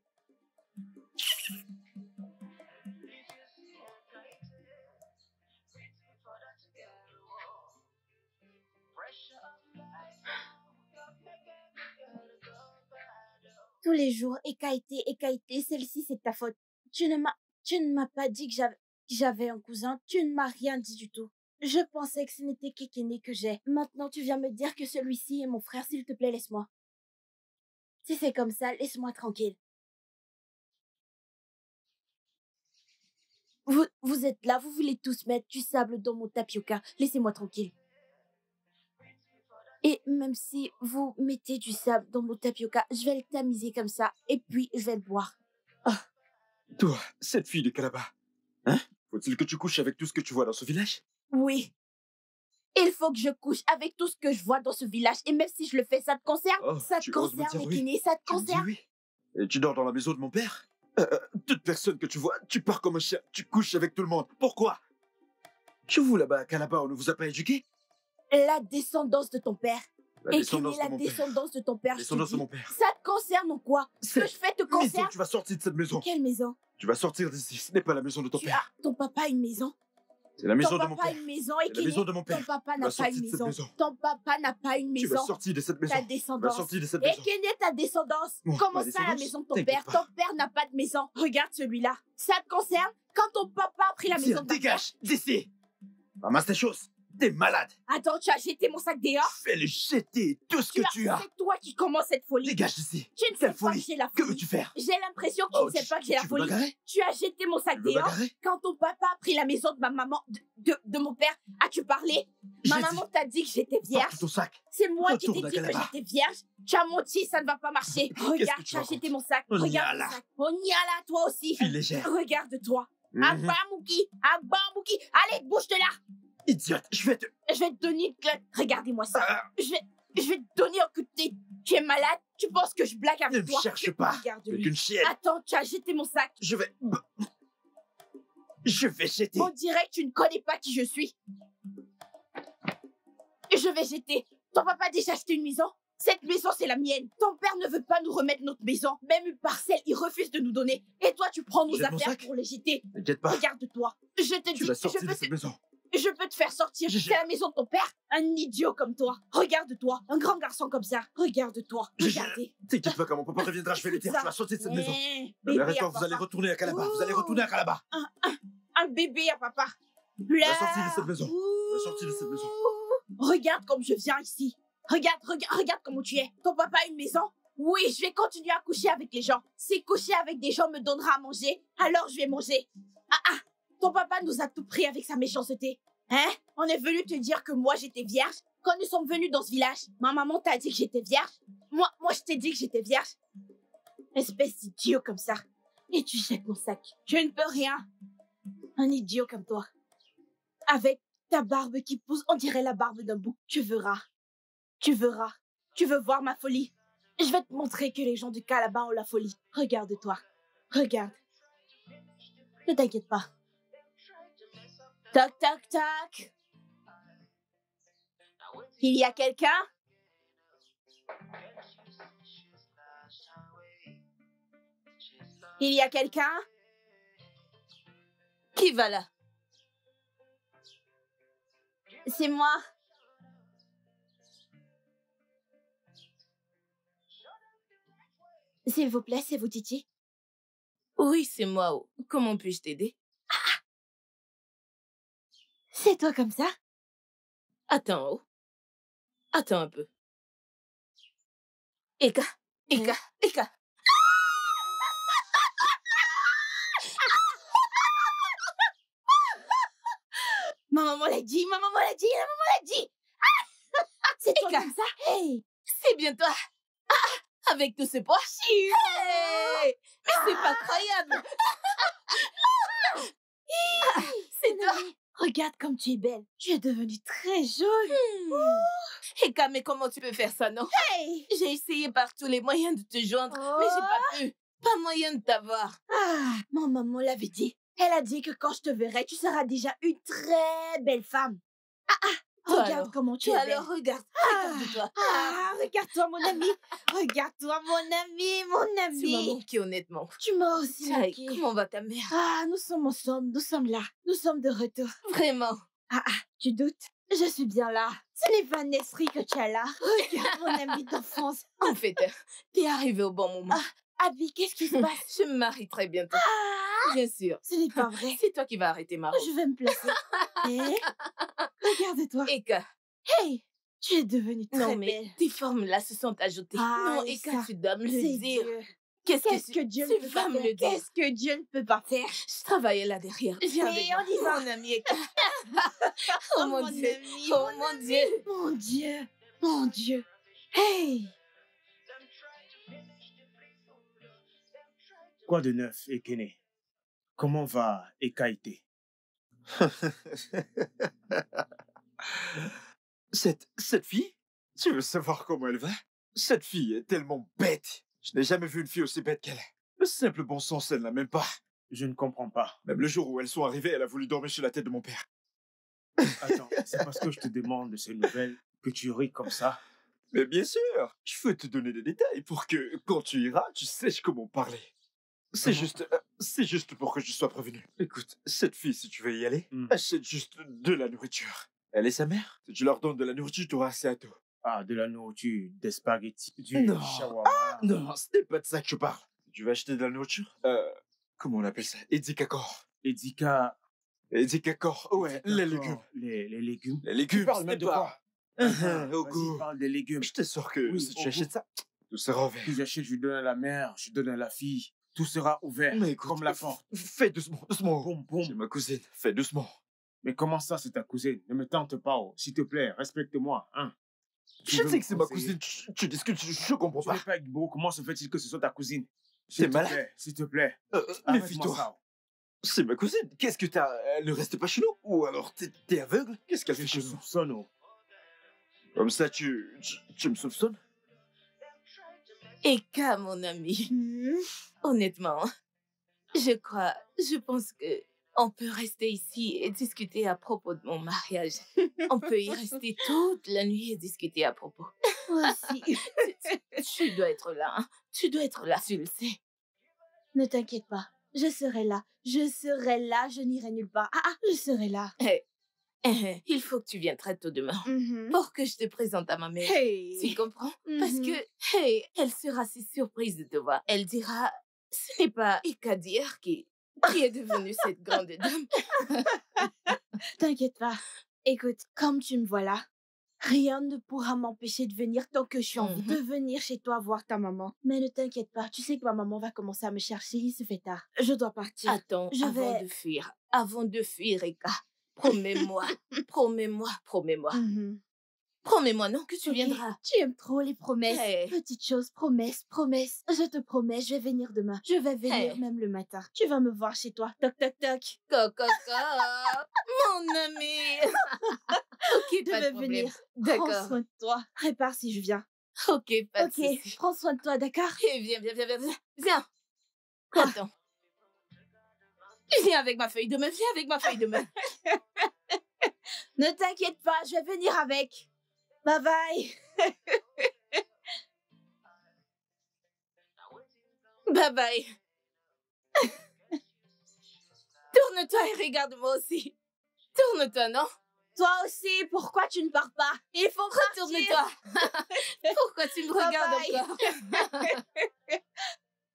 Tous les jours, Ekaïté, celle-ci c'est ta faute. Tu ne m'as pas dit que j'avais un cousin, tu ne m'as rien dit du tout. Je pensais que ce n'était Kekene que j'ai. Maintenant tu viens me dire que celui-ci est mon frère, s'il te plaît, laisse-moi. Si c'est comme ça, laisse-moi tranquille. Vous êtes là, vous voulez tous mettre du sable dans mon tapioca, laissez-moi tranquille. Et même si vous mettez du sable dans mon tapioca, je vais le tamiser comme ça, et puis je vais le boire. Ah, toi, cette fille de Kalaba, hein? Faut-il que tu couches avec tout ce que tu vois dans ce village? Oui. Il faut que je couche avec tout ce que je vois dans ce village. Et même si je le fais, ça te concerne? Oh, Ça te tu oses me concerne, dire oui. Ekene, ça te Tu me dis concerne? oui. Et tu dors dans la maison de mon père? Toute personne que tu vois, tu pars comme un chien. Tu couches avec tout le monde. Pourquoi? Chez vous, là-bas, à Calabar, on ne vous a pas éduqué? La descendance de ton père. La Ekene, descendance de la mon père. descendance de ton père, La je te descendance de dis. mon père. Ça te concerne ou quoi? Ce que je fais te Maison, concerne? tu vas sortir de cette maison. Quelle maison? Tu vas sortir d'ici. Ce n'est pas la maison de ton père. Ton papa a une maison? C'est la maison Ton de mon papa a père. une maison, C'est la Ekene. maison de mon père. Ton papa Tu n'a vas pas sortir une de cette maison. maison. Ton papa n'a pas une Tu vas maison. sortir de cette maison. Ta Tu vas descendance. sortir de cette maison. Ekene, ta descendance. Bon, Comment ma ça, la descendance? maison de ton T'inquiète père? pas. Ton père n'a pas de maison. Regarde celui-là. Ça te concerne? Quand ton papa a pris la maison Tiens, de ta dégage d'ici. Ramasse tes choses. T'es malade. Attends, tu as jeté mon sac dehors? Fais-le jeter tout ce que tu as. C'est toi qui commences cette folie. Dégage d'ici. Tu ne sais Quelle pas folie? que j'ai la Que folie. veux-tu faire? J'ai l'impression que Oh, tu ne sais pas que j'ai la tu veux folie. bagarrer? Tu as jeté mon sac Tu veux dehors. bagarrer? Quand ton papa a pris la maison de ma maman, de mon père, as-tu parlé? Ma J'ai maman t'a dit que j'étais vierge. Porte ton sac. C'est moi qui t'ai Retourne à dit que Calabar. j'étais vierge. Tu as menti, ça ne va pas marcher. Regarde, que tu tu as racontes? jeté mon sac. On y Regarde a là. mon sac. On y a là, toi aussi. Fille légère. Regarde-toi. Mhm. Abamouki, Abamouki. Allez, bouge de là. Idiote, je vais te... Je vais te donner une claque. Regardez-moi ça. Ah. Je vais te donner un coup de tête. Tu es malade? Tu penses que je blague Ne avec me toi? cherche pas. Regarde-lui. Avec une chienne. Attends, tu as jeté mon sac. Je vais jeter. On dirait que tu ne connais pas qui je suis. Je vais jeter. Ton papa a déjà acheté une maison? Cette maison, c'est la mienne. Ton père ne veut pas nous remettre notre maison. Même une parcelle, il refuse de nous donner. Et toi, tu prends nos Jette mon affaires sac. pour les jeter. T'inquiète pas. Regarde-toi. Je te Tu dis, vas sortir de cette maison. je peux te faire sortir. Je- C'est la maison de ton père. Un idiot comme toi. Regarde-toi. Un grand garçon comme ça. Regarde-toi. Je- Regardez. T'inquiète pas, quand mon papa reviendra, je vais lui dire. Ça. Tu vas sortir de cette maison. La Bébé mère et à toi, vous allez papa. retourner à Calabar. Vous allez retourner à Calabar. Un bébé à papa. Tu vas sortir de cette maison. Tu vas sortir de cette maison. Regarde comme je viens ici. Regarde comment tu es. Ton papa a une maison? Oui, je vais continuer à coucher avec les gens. Si coucher avec des gens me donnera à manger, alors je vais manger. Ton papa nous a tout pris avec sa méchanceté. Hein? On est venu te dire que moi j'étais vierge. Quand nous sommes venus dans ce village, ma maman t'a dit que j'étais vierge. Moi je t'ai dit que j'étais vierge. Espèce d'idiot comme ça. Et tu jettes mon sac. Je ne peux rien. Un idiot comme toi. Avec ta barbe qui pousse, on dirait la barbe d'un bouc. Tu verras. Tu verras. Tu veux voir ma folie? Je vais te montrer que les gens du Calabar ont la folie. Regarde-toi. Regarde. Ne t'inquiète pas. Toc, toc, toc. Il y a quelqu'un? Il y a quelqu'un? Qui va là? C'est moi. S'il vous plaît, c'est vous, Titi? Oui, c'est moi. Comment puis-je t'aider? C'est toi comme ça? Attends, oh. Attends un peu. Eka. Ma maman l'a dit. C'est toi Eka. comme ça? Hey! C'est bien toi. Avec tous ces pois. Hey! C'est pas croyable. C'est toi. Regarde comme tu es belle. Tu es devenue très jaune. Eka, mais comment tu peux faire ça, non? Hey! J'ai essayé par tous les moyens de te joindre, mais j'ai pas pu. Pas moyen de t'avoir. Ma maman l'avait dit. Elle a dit que quand je te verrai, tu seras déjà une très belle femme. Regarde alors, comment tu es belle. Alors, regarde-toi. Regarde-toi, mon ami. Regarde-toi, mon ami, mon ami. Tu m'as manqué, honnêtement. Tu m'as aussi Aïe, manqué. comment va ta mère? Nous sommes ensemble, nous sommes là. Nous sommes de retour. Vraiment? Tu doutes? Je suis bien là. Ce n'est pas Nesri que tu as là. Regarde mon ami d'enfance. En fait, t'es arrivé au bon moment. Abby, qu'est-ce qui se passe? Je me marie très bientôt. Bien sûr. Ce n'est pas vrai. C'est toi qui vas arrêter ma robe. Je vais me placer. Regarde-toi. Eka. Hey, tu es devenue très Non, mais belle. tes formes-là se sont ajoutées. Non, et Eka, ça, tu dois me le c'est dire. Dieu. Qu'est-ce que Dieu tu ne peut vas pas me faire? le dire? Qu'est-ce que Dieu ne peut pas faire? Je travaillais là derrière. Viens avec on y moi. va. Mon ami Eka. Oh mon Dieu. ami, Oh mon Dieu. Mon Dieu. Mon Dieu. Hey. Quoi de neuf, Ekene? Comment va Ekaïté? Cette fille? Tu veux savoir comment elle va? Cette fille est tellement bête. Je n'ai jamais vu une fille aussi bête qu'elle. Le simple bon sens, elle n'a même pas. Je ne comprends pas. Même le jour où elles sont arrivées, elle a voulu dormir sur la tête de mon père. Attends, c'est parce que je te demande de ces nouvelles que tu ris comme ça? Mais bien sûr, je veux te donner des détails pour que, quand tu iras, tu saches comment parler. C'est juste pour que je sois prévenu. Écoute, cette fille, si tu veux y aller, achète juste de la nourriture. Elle et sa mère, si tu leur donnes de la nourriture, tu auras assez à tout. Ah, de la nourriture, des spaghettis, du Non. shawarma. Non, ce n'est pas de ça que je parle. Tu veux acheter de la nourriture? Comment on appelle ça? Édicacor. Édicacor, ouais, les légumes. Les légumes. Les légumes, Tu parles ce même n'est de pas... quoi? Au Vas-y, goût. parle des légumes. Je t'assure que Oui, si au tu achètes goût. ça, tout sera ouvert. Si j'achète, je donne à la mère, je donne à la fille. Tout sera ouvert, Mais écoute, comme la porte. Fais doucement, doucement. Boum, boum. C'est ma cousine, fais doucement. Mais comment ça, c'est ta cousine? Ne me tente pas, oh. S'il te plaît, respecte-moi, hein. Tu Je veux sais me que c'est ma conseiller? cousine, tu discutes, je comprends Tu n'es pas. pas avec Beau, comment se fait-il que ce soit ta cousine? T'es malade? S'il te plaît. Arrête-moi Méfie-toi. ça. C'est ma cousine, qu'est-ce que t'as? Elle ne reste pas chez nous? Ou alors t'es aveugle? Qu'est-ce qu'elle fait Je chez te nous? soupçonne, oh. Comme ça, tu me soupçonnes? Eka, mon ami. Honnêtement, je pense que on peut rester ici et discuter à propos de mon mariage. On peut y rester toute la nuit et discuter à propos. Moi aussi. Tu dois être là, hein. Tu dois être là, tu le sais. Ne t'inquiète pas. Je serai là. Je serai là. Je n'irai nulle part. Je serai là. Il faut que tu viennes très tôt demain Mhm. pour que je te présente à ma mère. Hey. Tu comprends? Parce que, elle sera si surprise de te voir. Elle dira, ce n'est pas Eka d'hier qui est devenue cette grande dame. T'inquiète pas. Écoute, comme tu me vois là, rien ne pourra m'empêcher de venir tant que je suis envie de venir chez toi voir ta maman. Mais ne t'inquiète pas, tu sais que ma maman va commencer à me chercher, il se fait tard. Je dois partir. Attends, Je avant vais... de fuir, Eka, promets-moi, promets-moi. Mhm. Promets-moi, non, que tu Ok, viendras. Tu aimes trop les promesses. Hey. Petites choses, promesses. Je te promets, je vais venir demain. Je vais venir Hey. même le matin. Tu vas me voir chez toi. Toc, toc, toc. Coco, mon ami. Ok, Je pas de vais problème. venir. Prends D'accord. soin de toi. Répare si je viens. Ok, pas de Ok, souci. prends soin de toi, d'accord? Eh, viens. Attends. Viens avec ma feuille de main, Ne t'inquiète pas, je vais venir avec. Bye bye. Bye bye. Tourne-toi et regarde-moi aussi. Tourne-toi, non? Toi aussi, pourquoi tu ne pars pas? Il faut Retourne-toi. Pourquoi tu me Bye regardes bye. encore?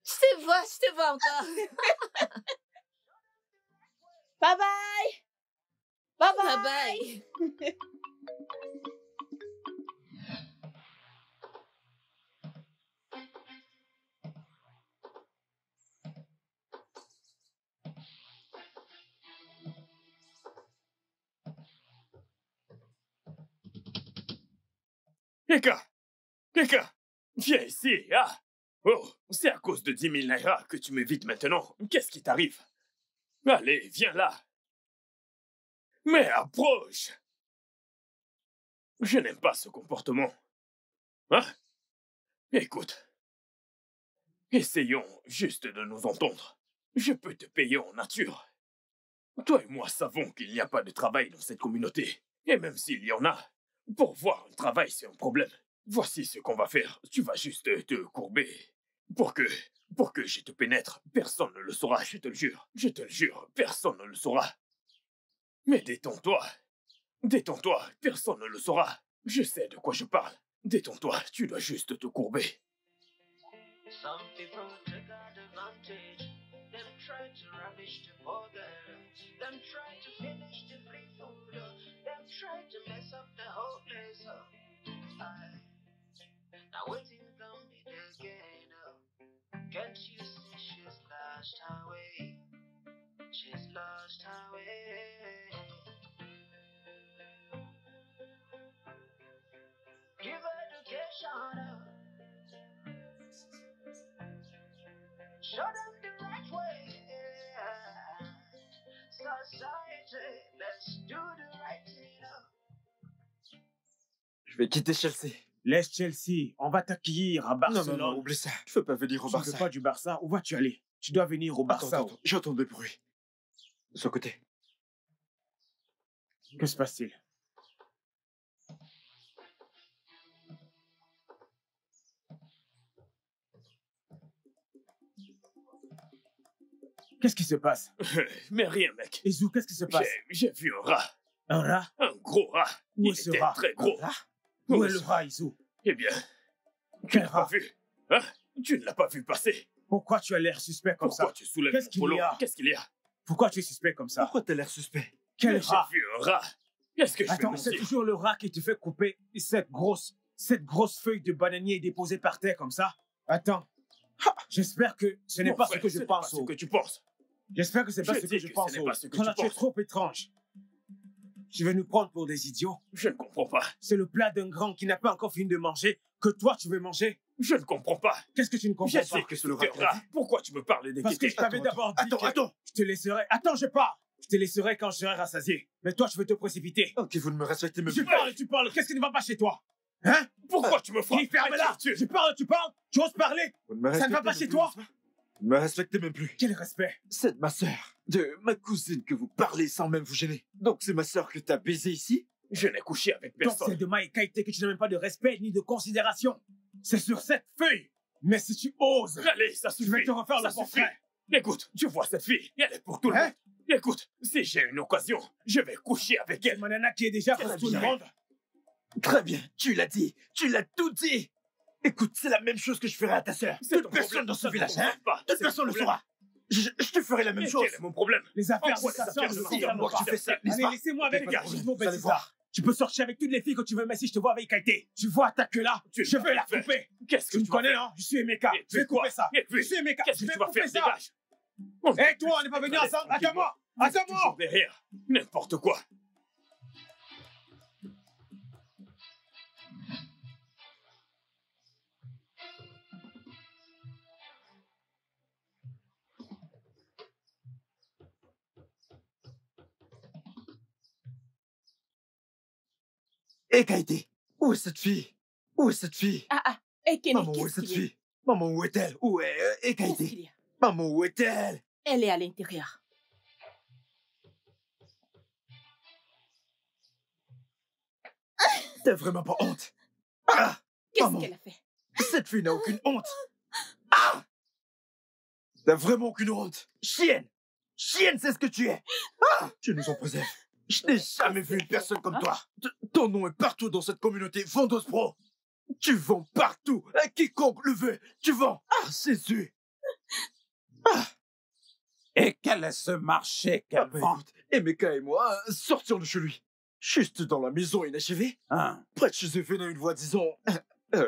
Je te vois encore. Bye bye. Bye bye. Bye bye. Eka, viens ici, ah. Oh, c'est à cause de 10 000 naira que tu m'évites maintenant. Qu'est-ce qui t'arrive? Allez, viens là. Mais approche. Je n'aime pas ce comportement. Hein? Écoute, essayons juste de nous entendre. Je peux te payer en nature. Toi et moi savons qu'il n'y a pas de travail dans cette communauté. Et même s'il y en a, pour voir un travail, c'est un problème. Voici ce qu'on va faire. Tu vas juste te courber. Pour que je te pénètre, personne ne le saura, je te le jure. Je te le jure, personne ne le saura. Mais détends-toi. Détends-toi, personne ne le saura. Je sais de quoi je parle. Détends-toi, tu dois juste te courber. Some people take advantage. Them try to ravish the poor girl. Them try to finish the free food. Them try to mess up the whole place. Now waiting come it again. Can't you see she's lost her way? She's lost her way. Give education. Show them the right way. Society, let's do the right thing. Je vais quitter Chelsea. Laisse Chelsea, on va t'accueillir à Barcelone. Non, oublie ça. Je veux pas venir au Tu Barça. ne veux pas du Barça, où vas-tu aller? Tu dois venir au Barça. Attends, j'entends des bruits. De son côté. Que se passe-t-il? Qu'est-ce qui se passe? Mais rien, mec. Izu, qu'est-ce qui se passe? J'ai vu un rat. Un rat? Un gros rat. Où est Il ce était rat? très gros. Où est le rat, Izu? Eh bien, tu Quel l'as pas rat? vu. Hein? Tu ne l'as pas vu passer. Pourquoi tu as l'air suspect comme ça? Pourquoi tu soulèves Qu'est-ce mon qu'il polo? y a? Qu'est-ce qu'il y a? Pourquoi tu es suspect comme ça? Pourquoi t'as l'air suspect? Quel Mais rat? J'ai vu un rat. Qu'est-ce que je Attends, vais c'est mentir? toujours le rat qui te fait couper cette grosse feuille de bananier déposée par terre comme ça? Attends. J'espère que ce n'est Mon pas ce frère, que je ce n'est pense. pas ce que tu penses. J'espère que c'est pas Je ce dis que je que pense. ce n'est pas ce que Ton tu nature est penses. trop étrange. Tu veux nous prendre pour des idiots? Je ne comprends pas. C'est le plat d'un grand qui n'a pas encore fini de manger que toi tu veux manger. Je ne comprends pas. Qu'est-ce que tu ne comprends Je pas? sais que c'est le rat. Pourquoi tu me parles Parce que d'équité? je t'avais d'abord dit que je te laisserai. Attends, je pars. Je te laisserai quand je serai rassasié. Mais toi, tu veux te précipiter. Ok, vous ne me respectez même Tu plus. parles, tu parles. Qu'est-ce qui ne va pas chez toi? Hein? Pourquoi tu me frappes? Qui ferme là? Tu parles, tu parles. Tu oses parler. Vous ne me Ça ne va respectez pas même chez plus, toi? n'est-ce pas? Vous ne me respectez même plus. Quel respect? C'est de ma sœur, de ma cousine que vous parlez sans même vous gêner. Donc c'est ma sœur que t'as baisé ici? Je n'ai couché avec Donc personne. c'est de Maïkaïté que tu n'as même pas de respect ni de considération. C'est sur cette feuille. Mais si tu oses, Allez, ça suffit. je vais te refaire Ça le suffit. portrait. Écoute, tu vois cette fille, elle est pour tout le Hein? monde. Écoute, si j'ai une occasion, je vais coucher avec elle. Mon nana qui est déjà pour tout le monde. Très bien, tu l'as dit, tu l'as tout dit. Écoute, c'est la même chose que je ferai à ta sœur. C'est Toute personne dans ce village, hein? pas. Toute personne le saura. Je te ferai la même Mais chose. quel est mon problème? Les affaires En quoi de ta les sœur, affaires je de ne ma sais sœur pas. moi que tu fais ça, n'est-ce Allez, pas? laissez-moi avec Pas de les problème, vos vous allez belles voir. histoires. Tu peux sortir avec toutes les filles que tu veux, mais si je te vois avec Kaité, tu vois ta queue là, Tu je vas vais la faire. couper. Qu'est-ce que Tu me tu vas connais, faire? hein? Je suis Emeka. Et Je vais puis quoi? couper ça. Et puis, Je suis Emeka. qu'est-ce Je que vais tu vas couper faire? ça. Dégage. Et toi, on n'est pas venu ensemble. Attends-moi. Attends-moi. Derrière, n'importe quoi. Hé, Kaïté, où est cette fille? Où est cette fille? Et Kenny, Maman, où est qu'est-ce cette qu'il y a? fille? Maman, où est-elle? Où est... Hé, Qu'est-ce qu'il Kaïté, y a? maman, où est-elle? Elle est à l'intérieur. T'as vraiment pas honte? Ah! Qu'est-ce Maman, qu'elle a fait? cette fille n'a aucune honte. Ah! T'as vraiment aucune honte. Chienne! Chienne, c'est ce que tu es. Ah! Tu nous en préserves. Je n'ai jamais vu une personne comme toi. Ton nom est partout dans cette communauté Vendos Pro. Tu vends partout. À quiconque le veut, tu vends. Ah, Jésus. Ah! Et quel est ce marché qu'elle vend? Écoute, Emeka et moi sortions de chez lui. Juste dans la maison inachevée. Hein? Près de chez eux venait une voix disant...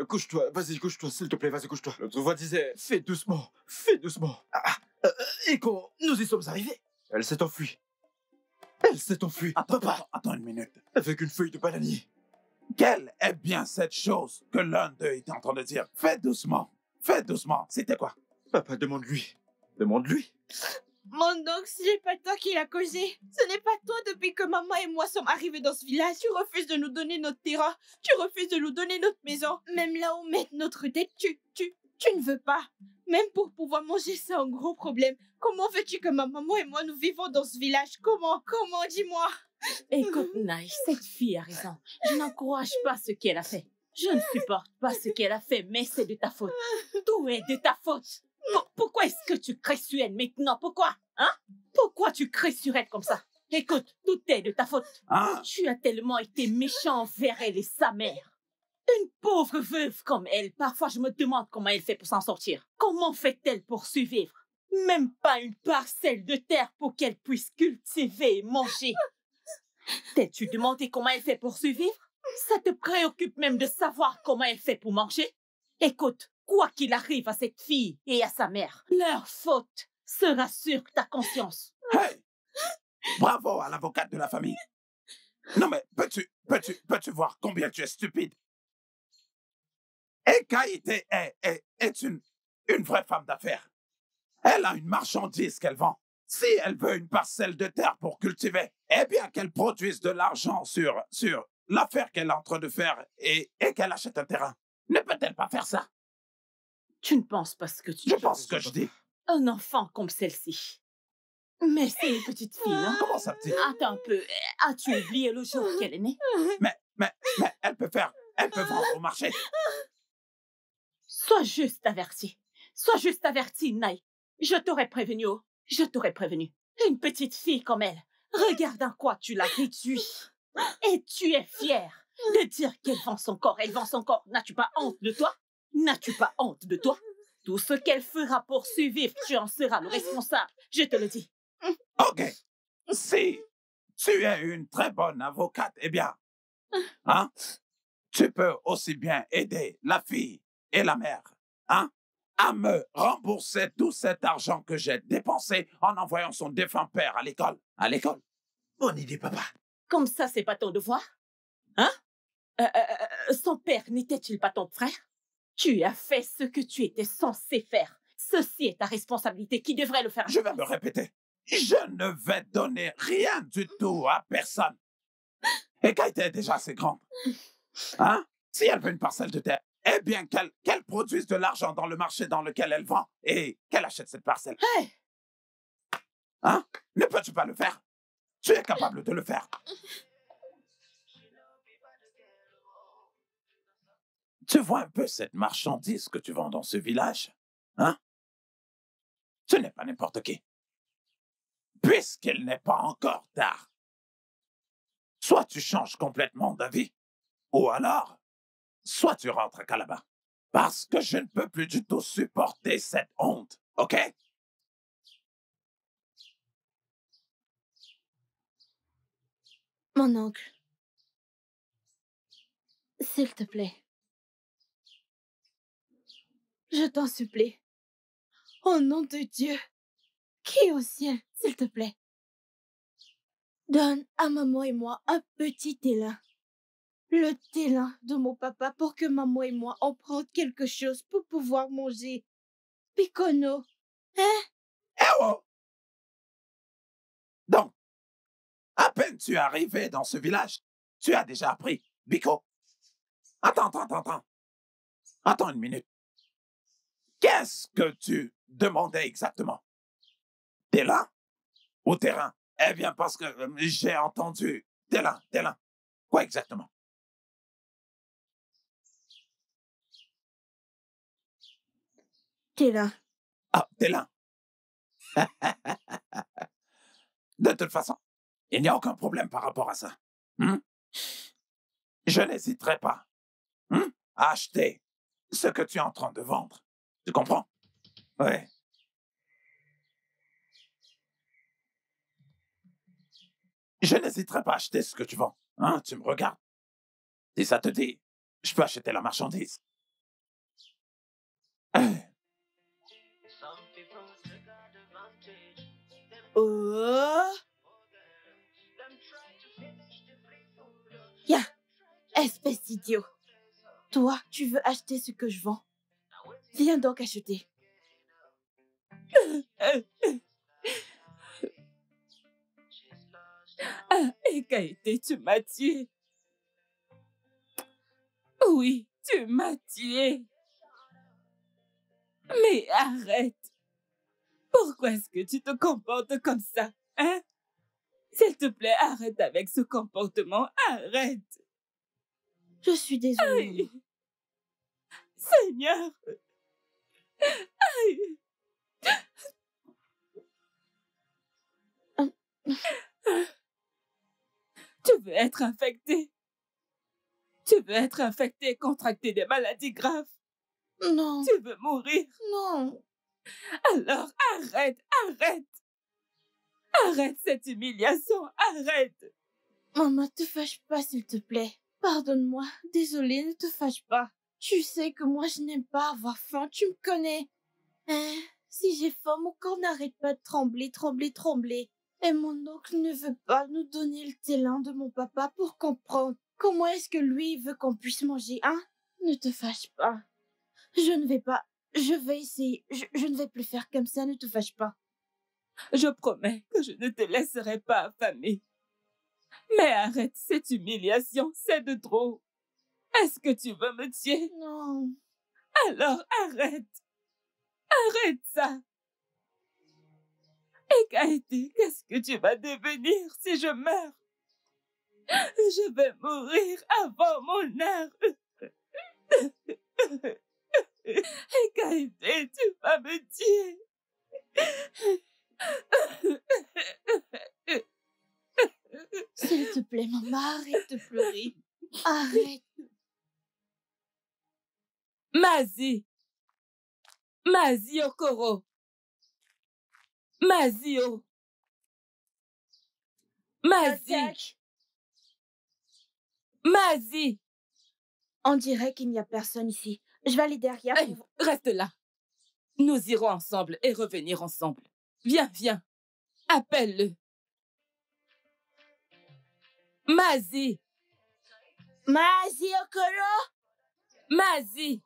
couche-toi, vas-y, couche-toi, s'il te plaît, vas-y, couche-toi. L'autre voix disait, fais doucement, fais doucement. Et quand nous y sommes arrivés, elle s'est enfuie. Elle s'est enfuie. Attends une minute. Avec une feuille de bananier. Quelle est bien cette chose que l'un d'eux était en train de dire? Fais doucement, c'était quoi? Papa, demande-lui. Demande-lui. Mon oncle, ce n'est pas toi qui l'as causé. Ce n'est pas toi depuis que maman et moi sommes arrivés dans ce village. Tu refuses de nous donner notre terrain. Tu refuses de nous donner notre maison. Même là où mettre notre tête, tu ne veux pas. Même pour pouvoir manger, c'est un gros problème. Comment veux-tu que ma maman et moi nous vivons dans ce village? Comment, dis-moi? Écoute, Naï, cette fille a raison. Je n'encourage pas ce qu'elle a fait. Je ne supporte pas ce qu'elle a fait, mais c'est de ta faute. Tout est de ta faute. Pourquoi est-ce que tu cries sur elle maintenant? Pourquoi? Hein? Pourquoi tu cries sur elle comme ça? Écoute, tout est de ta faute. Hein? Tu as tellement été méchant envers elle et sa mère. Une pauvre veuve comme elle, parfois je me demande comment elle fait pour s'en sortir. Comment fait-elle pour survivre? Même pas une parcelle de terre pour qu'elle puisse cultiver et manger. T'es-tu demandé comment elle fait pour survivre? Ça te préoccupe même de savoir comment elle fait pour manger? Écoute, quoi qu'il arrive à cette fille et à sa mère, leur faute sera sur ta conscience. Hey! Bravo à l'avocate de la famille. Non mais, peux-tu voir combien tu es stupide? Ekaïté est une vraie femme d'affaires. Elle a une marchandise qu'elle vend. Si elle veut une parcelle de terre pour cultiver, eh bien qu'elle produise de l'argent sur l'affaire qu'elle est en train de faire et qu'elle achète un terrain. Ne peut-elle pas faire ça? Tu ne penses pas ce que tu dis. Je pense ce que je dis. Un enfant comme celle-ci. Mais c'est une petite fille, non? Comment ça te dit? Attends un peu. As-tu oublié le jour qu'elle est née? Mais elle peut vendre au marché. Sois juste averti. Sois juste averti, Naï. Je t'aurais prévenu, oh. Je t'aurais prévenu. Une petite fille comme elle. Regarde en quoi tu l'as réduite. Et tu es fière de dire qu'elle vend son corps. Elle vend son corps. N'as-tu pas honte de toi? N'as-tu pas honte de toi? Tout ce qu'elle fera pour survivre, tu en seras le responsable. Je te le dis. OK. Si tu es une très bonne avocate, eh bien, hein, tu peux aussi bien aider la fille et la mère, hein, à me rembourser tout cet argent que j'ai dépensé en envoyant son défunt père à l'école. À l'école. Bonne idée, papa. Comme ça, c'est pas ton devoir? Hein? Son père n'était-il pas ton frère? Tu as fait ce que tu étais censé faire. Ceci est ta responsabilité. Qui devrait le faire? Je vais me répéter. Je ne vais donner rien du tout à personne. Et Kaïté est déjà assez grande. Hein? Si elle veut une parcelle de terre, eh bien qu'elle produise de l'argent dans le marché dans lequel elle vend et qu'elle achète cette parcelle. Hey! Hein? Ne peux-tu pas le faire? Tu es capable de le faire. Tu vois un peu cette marchandise que tu vends dans ce village? Hein? Ce n'est pas n'importe qui. Puisqu'il n'est pas encore tard. Soit tu changes complètement d'avis, ou alors, soit tu rentres à Calabar. Parce que je ne peux plus du tout supporter cette honte, OK? Mon oncle, s'il te plaît. Je t'en supplie. Au nom de Dieu, qui est au ciel, s'il te plaît. Donne à maman et moi un petit élan. Le élan de mon papa pour que maman et moi en prennent quelque chose pour pouvoir manger. Picono, hein? Eh oh! Donc, à peine tu es arrivé dans ce village, tu as déjà appris, Biko. Attends. Attends une minute. Qu'est-ce que tu demandais exactement? Terrain ou terrain? Eh bien, parce que j'ai entendu terrain. Quoi exactement? Téla. Ah, terrain. De toute façon, il n'y a aucun problème par rapport à ça. Je n'hésiterai pas à acheter ce que tu es en train de vendre. Tu comprends? Oui. Je n'hésiterai pas à acheter ce que tu vends. Hein, tu me regardes. Si ça te dit, je peux acheter la marchandise. Oh! Ya, espèce d'idiot. Toi, tu veux acheter ce que je vends. Viens donc acheter. Et Kaïté, tu m'as tué. Oui, tu m'as tué. Mais arrête. Pourquoi est-ce que tu te comportes comme ça, hein? S'il te plaît, arrête avec ce comportement. Arrête. Je suis désolée. Aïe. Seigneur. Aïe. Tu veux être infecté. Tu veux être infecté et contracter des maladies graves. Non. Tu veux mourir. Non. Alors arrête. Arrête cette humiliation. Arrête. Maman, te fâche pas, s'il te plaît. Pardonne-moi. Désolée, ne te fâche pas. Tu sais que moi, je n'aime pas avoir faim. Tu me connais. Hein? Si j'ai faim, mon corps n'arrête pas de trembler. Et mon oncle ne veut pas nous donner le télan de mon papa pour comprendre. Comment est-ce que lui veut qu'on puisse manger, hein? Ne te fâche pas. Je vais essayer. Je ne vais plus faire comme ça, ne te fâche pas. Je promets que je ne te laisserai pas affamer. Mais arrête cette humiliation, c'est de trop. Est-ce que tu veux me tuer? Non. Alors arrête. Arrête ça. Et Gaëté, qu'est-ce que tu vas devenir si je meurs? Je vais mourir avant mon heure. Et Gaëté, tu vas me tuer. S'il te plaît, maman, arrête de pleurer. Arrête. Mazi. Mazi Okoro. Mazio. Mazi. Mazi. On dirait qu'il n'y a personne ici. Je vais aller derrière. Hey, reste là. Nous irons ensemble et revenir ensemble. Viens, viens. Appelle-le. Mazi. Mazi Okoro. Mazi.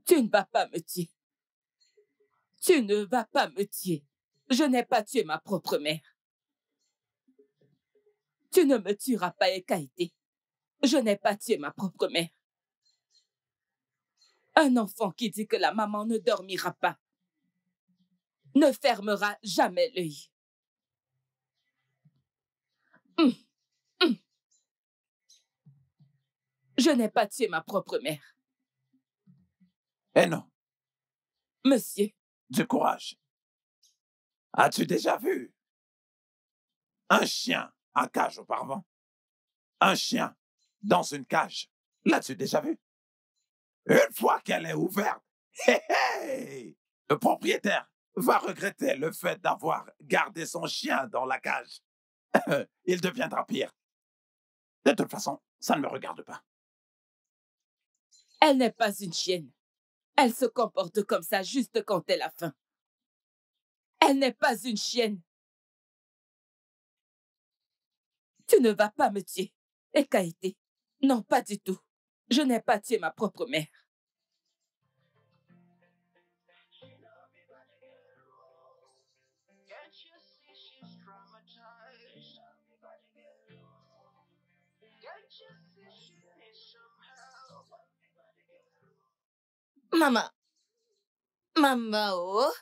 Tu ne vas pas me tuer. Tu ne vas pas me tuer. Je n'ai pas tué ma propre mère. Tu ne me tueras pas, Ekaïté. Je n'ai pas tué ma propre mère. Un enfant qui dit que la maman ne dormira pas ne fermera jamais l'œil. Je n'ai pas tué ma propre mère. Eh non. Monsieur. Du courage. As-tu déjà vu un chien en cage auparavant? Un chien dans une cage. L'as-tu déjà vu? Une fois qu'elle est ouverte, le propriétaire va regretter le fait d'avoir gardé son chien dans la cage. Il deviendra pire. De toute façon, ça ne me regarde pas. Elle n'est pas une chienne. Elle se comporte comme ça juste quand elle a faim. Elle n'est pas une chienne. Tu ne vas pas me tuer. Ekaïté. Non, pas du tout. Je n'ai pas tué ma propre mère. Mama. Mama, oh.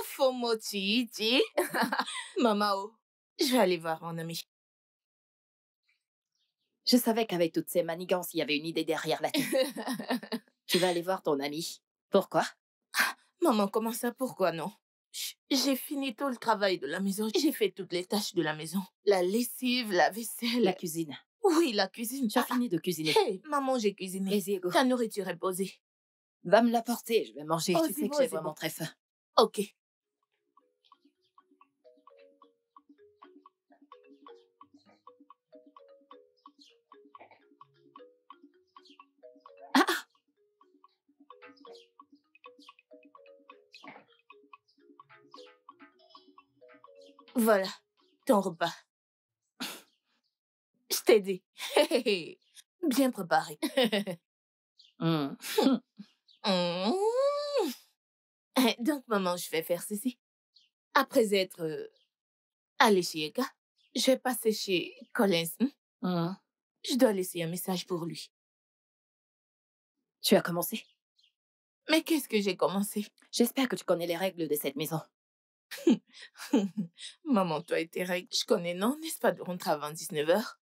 Afomo Titi. Mama, oh. Je vais aller voir mon ami. Je savais qu'avec toutes ces manigances, il y avait une idée derrière la tête. Tu vas aller voir ton ami. Pourquoi? Maman, comment ça, pourquoi non? J'ai fini tout le travail de la maison. J'ai fait toutes les tâches de la maison. La lessive, la vaisselle. La cuisine. Oui, la cuisine. Tu as fini de cuisiner. Hey, maman, j'ai cuisiné. Vas-y, go. Ta nourriture est posée. Va me l'apporter, je vais manger. Oh, Tu sais c'est que bon, j'ai c'est vraiment bon. très faim. Ok. Voilà, ton repas. Je t'ai dit. Bien préparé. Donc, maman, je vais faire ceci. Après être Allez chez Ega. Je vais passer chez Collins. Je dois laisser un message pour lui. Tu as commencé? Mais qu'est-ce que j'ai commencé? J'espère que tu connais les règles de cette maison. Maman, toi et tes règles, je connais, non? N'est-ce pas de rentrer avant 19h?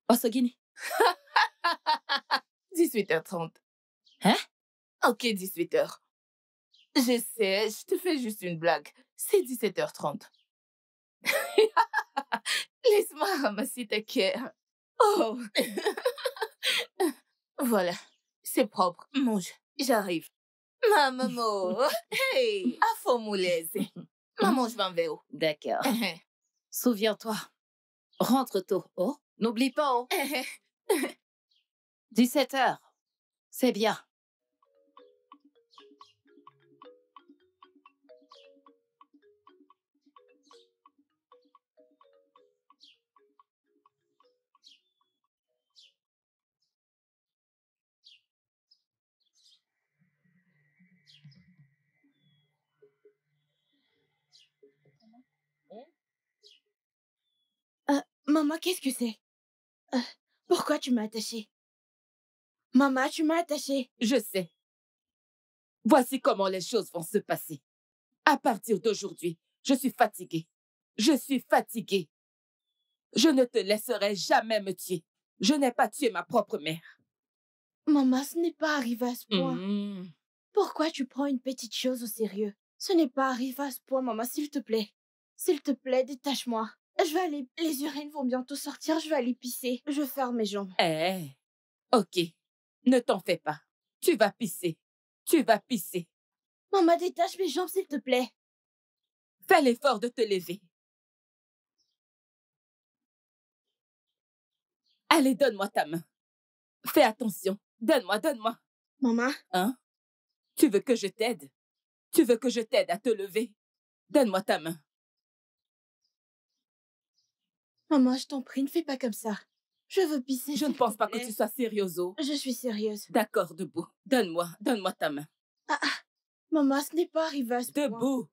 Osogini. 18h30. Hein? Ok, 18h. Je sais, je te fais juste une blague. C'est 17h30. Laisse-moi ramasser ta cœur. Oh! Voilà, c'est propre. Mange, j'arrive. Ma maman, hey, affomoulaise. Maman, je vais en vélo. D'accord. Souviens-toi, rentre tôt. Oh, n'oublie pas, oh. 17h. C'est bien. Maman, qu'est-ce que c'est? Pourquoi tu m'as attachée? Maman, tu m'as attachée. Je sais. Voici comment les choses vont se passer. À partir d'aujourd'hui, je suis fatiguée. Je suis fatiguée. Je ne te laisserai jamais me tuer. Je n'ai pas tué ma propre mère. Maman, ce n'est pas arrivé à ce point. Pourquoi tu prends une petite chose au sérieux? Ce n'est pas arrivé à ce point, maman, s'il te plaît. S'il te plaît, détache-moi. Je vais aller... Les urines vont bientôt sortir, je vais aller pisser. Je ferme mes jambes. Ok. Ne t'en fais pas. Tu vas pisser. Tu vas pisser. Maman, détache mes jambes, s'il te plaît. Fais l'effort de te lever. Allez, donne-moi ta main. Fais attention. Donne-moi. Maman? Hein? Tu veux que je t'aide? Tu veux que je t'aide à te lever? Donne-moi ta main. Maman, je t'en prie, ne fais pas comme ça. Je veux pisser. Je ne pense pas que tu sois sérieuse. Je suis sérieuse. D'accord, debout. Donne-moi ta main. Maman, ce n'est pas arrivé à ce point. Debout.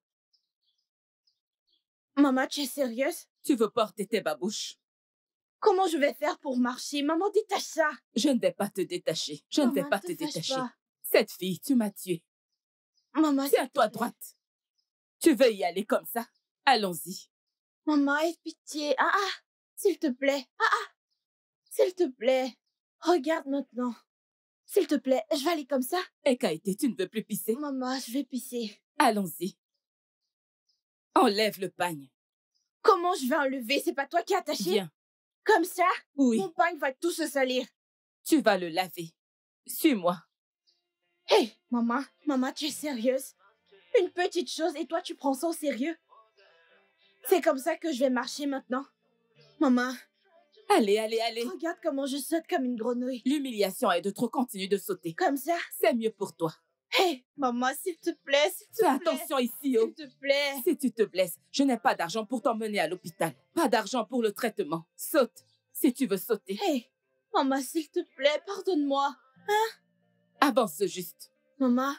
Maman, tu es sérieuse? Tu veux porter tes babouches? Comment je vais faire pour marcher? Maman, détache ça. Je ne vais pas te détacher. Je ne vais pas te détacher. Cette fille, tu m'as tuée. Maman, tiens-toi droite. Tu veux y aller comme ça? Allons-y. Maman, aie pitié. S'il te plaît. S'il te plaît. Regarde maintenant. S'il te plaît, je vais aller comme ça. Et Kaïté, tu ne veux plus pisser? Maman, je vais pisser. Allons-y. Enlève le pagne. Comment je vais enlever? C'est pas toi qui es attaché? Viens. Comme ça? Oui. Mon pagne va tout se salir. Tu vas le laver. Suis-moi. Hé, maman, tu es sérieuse? Une petite chose et toi tu prends ça au sérieux? C'est comme ça que je vais marcher maintenant. Maman. Allez. Regarde comment je saute comme une grenouille. L'humiliation est de trop, continue de sauter. Comme ça? C'est mieux pour toi. Hé, maman, s'il te plaît, Fais attention ici, oh. S'il te plaît. Si tu te blesses, je n'ai pas d'argent pour t'emmener à l'hôpital. Pas d'argent pour le traitement. Saute, si tu veux sauter. Hé, maman, s'il te plaît, pardonne-moi. Hein? Avance juste. Maman.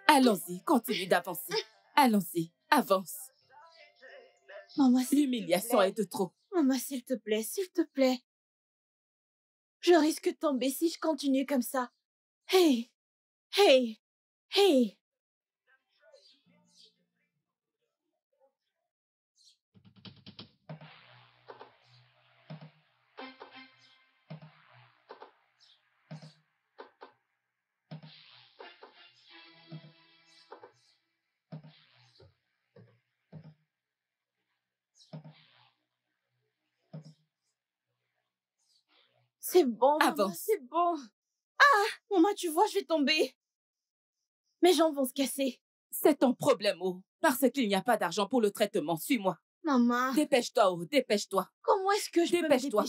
Allons-y, continue d'avancer. Allons-y, avance. Maman, l'humiliation est de trop. Maman, s'il te plaît, s'il te plaît. Je risque de tomber si je continue comme ça. Hey! C'est bon, maman, c'est bon. Maman, tu vois, je vais tomber. Mes jambes vont se casser. C'est ton problème, oh. Parce qu'il n'y a pas d'argent pour le traitement. Suis-moi. Maman. Dépêche-toi, oh. Dépêche-toi. Comment est-ce que je peux me Dépêche-toi.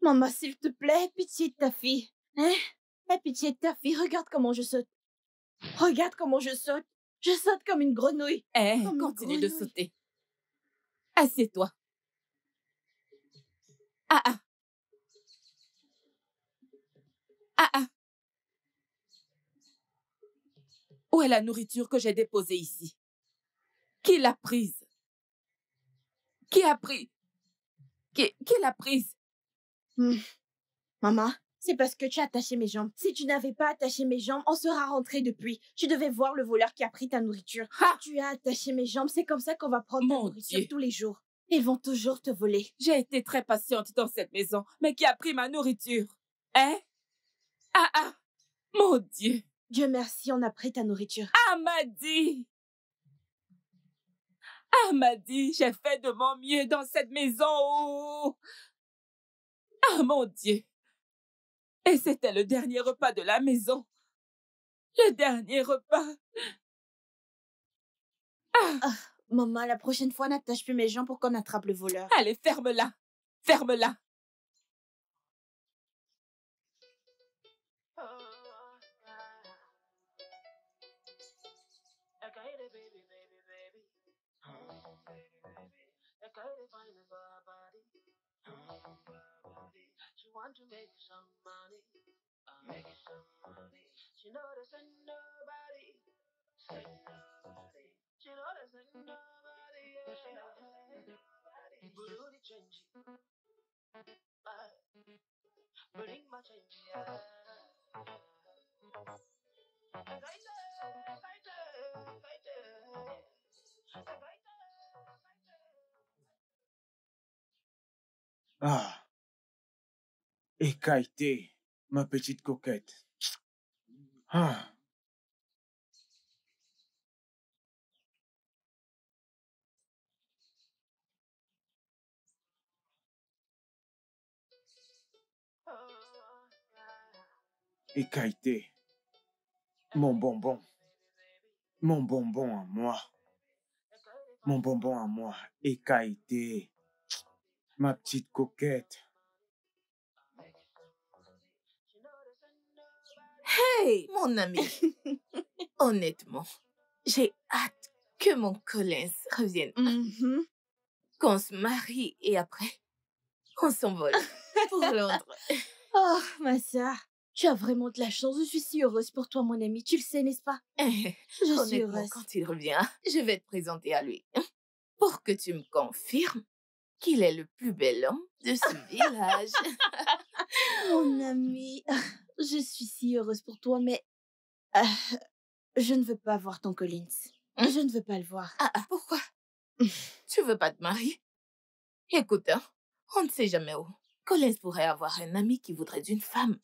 Maman, s'il te plaît, aie pitié de ta fille. Hein? Aie pitié de ta fille. Regarde comment je saute. Regarde comment je saute. Je saute comme une grenouille. Continue de sauter. Assieds-toi. Où est la nourriture que j'ai déposée ici? Qui l'a prise? Qui a pris? Qui l'a prise? Maman, c'est parce que tu as attaché mes jambes. Si tu n'avais pas attaché mes jambes, on sera rentré depuis. Tu devais voir le voleur qui a pris ta nourriture. Tu as attaché mes jambes, c'est comme ça qu'on va prendre ta nourriture tous les jours. Ils vont toujours te voler. J'ai été très patiente dans cette maison, mais qui a pris ma nourriture? Hein? Ah! Mon Dieu! Dieu merci, on a pris ta nourriture. Amadi! Amadi, j'ai fait de mon mieux dans cette maison. Oh. Ah, mon Dieu! Et c'était le dernier repas de la maison. Le dernier repas. Maman, la prochaine fois, n'attache plus mes jambes pour qu'on attrape le voleur. Allez, ferme-la. Ferme-la. Want to make some money, make some money. She know there's nobody, say nobody. She know there's nobody, yeah. Booty change, bring my change, yeah. Ah. Et Kaïté, ma petite coquette. Ah. Et Kaïté, mon bonbon. Mon bonbon à moi. Mon bonbon à moi. Et Kaïté, ma petite coquette. Hey, mon ami. Honnêtement, j'ai hâte que mon Collins revienne. Qu'on se marie et après, on s'envole pour Londres. Oh, ma sœur, tu as vraiment de la chance. Je suis si heureuse pour toi, mon ami. Tu le sais, n'est-ce pas? Je suis heureuse. Quand il revient, je vais te présenter à lui pour que tu me confirmes qu'il est le plus bel homme de ce village. Mon ami, je suis si heureuse pour toi, mais je ne veux pas voir ton Collins. Je ne veux pas le voir. Pourquoi? Tu veux pas te marier? Écoute, on ne sait jamais où. Collins pourrait avoir un ami qui voudrait d'une femme.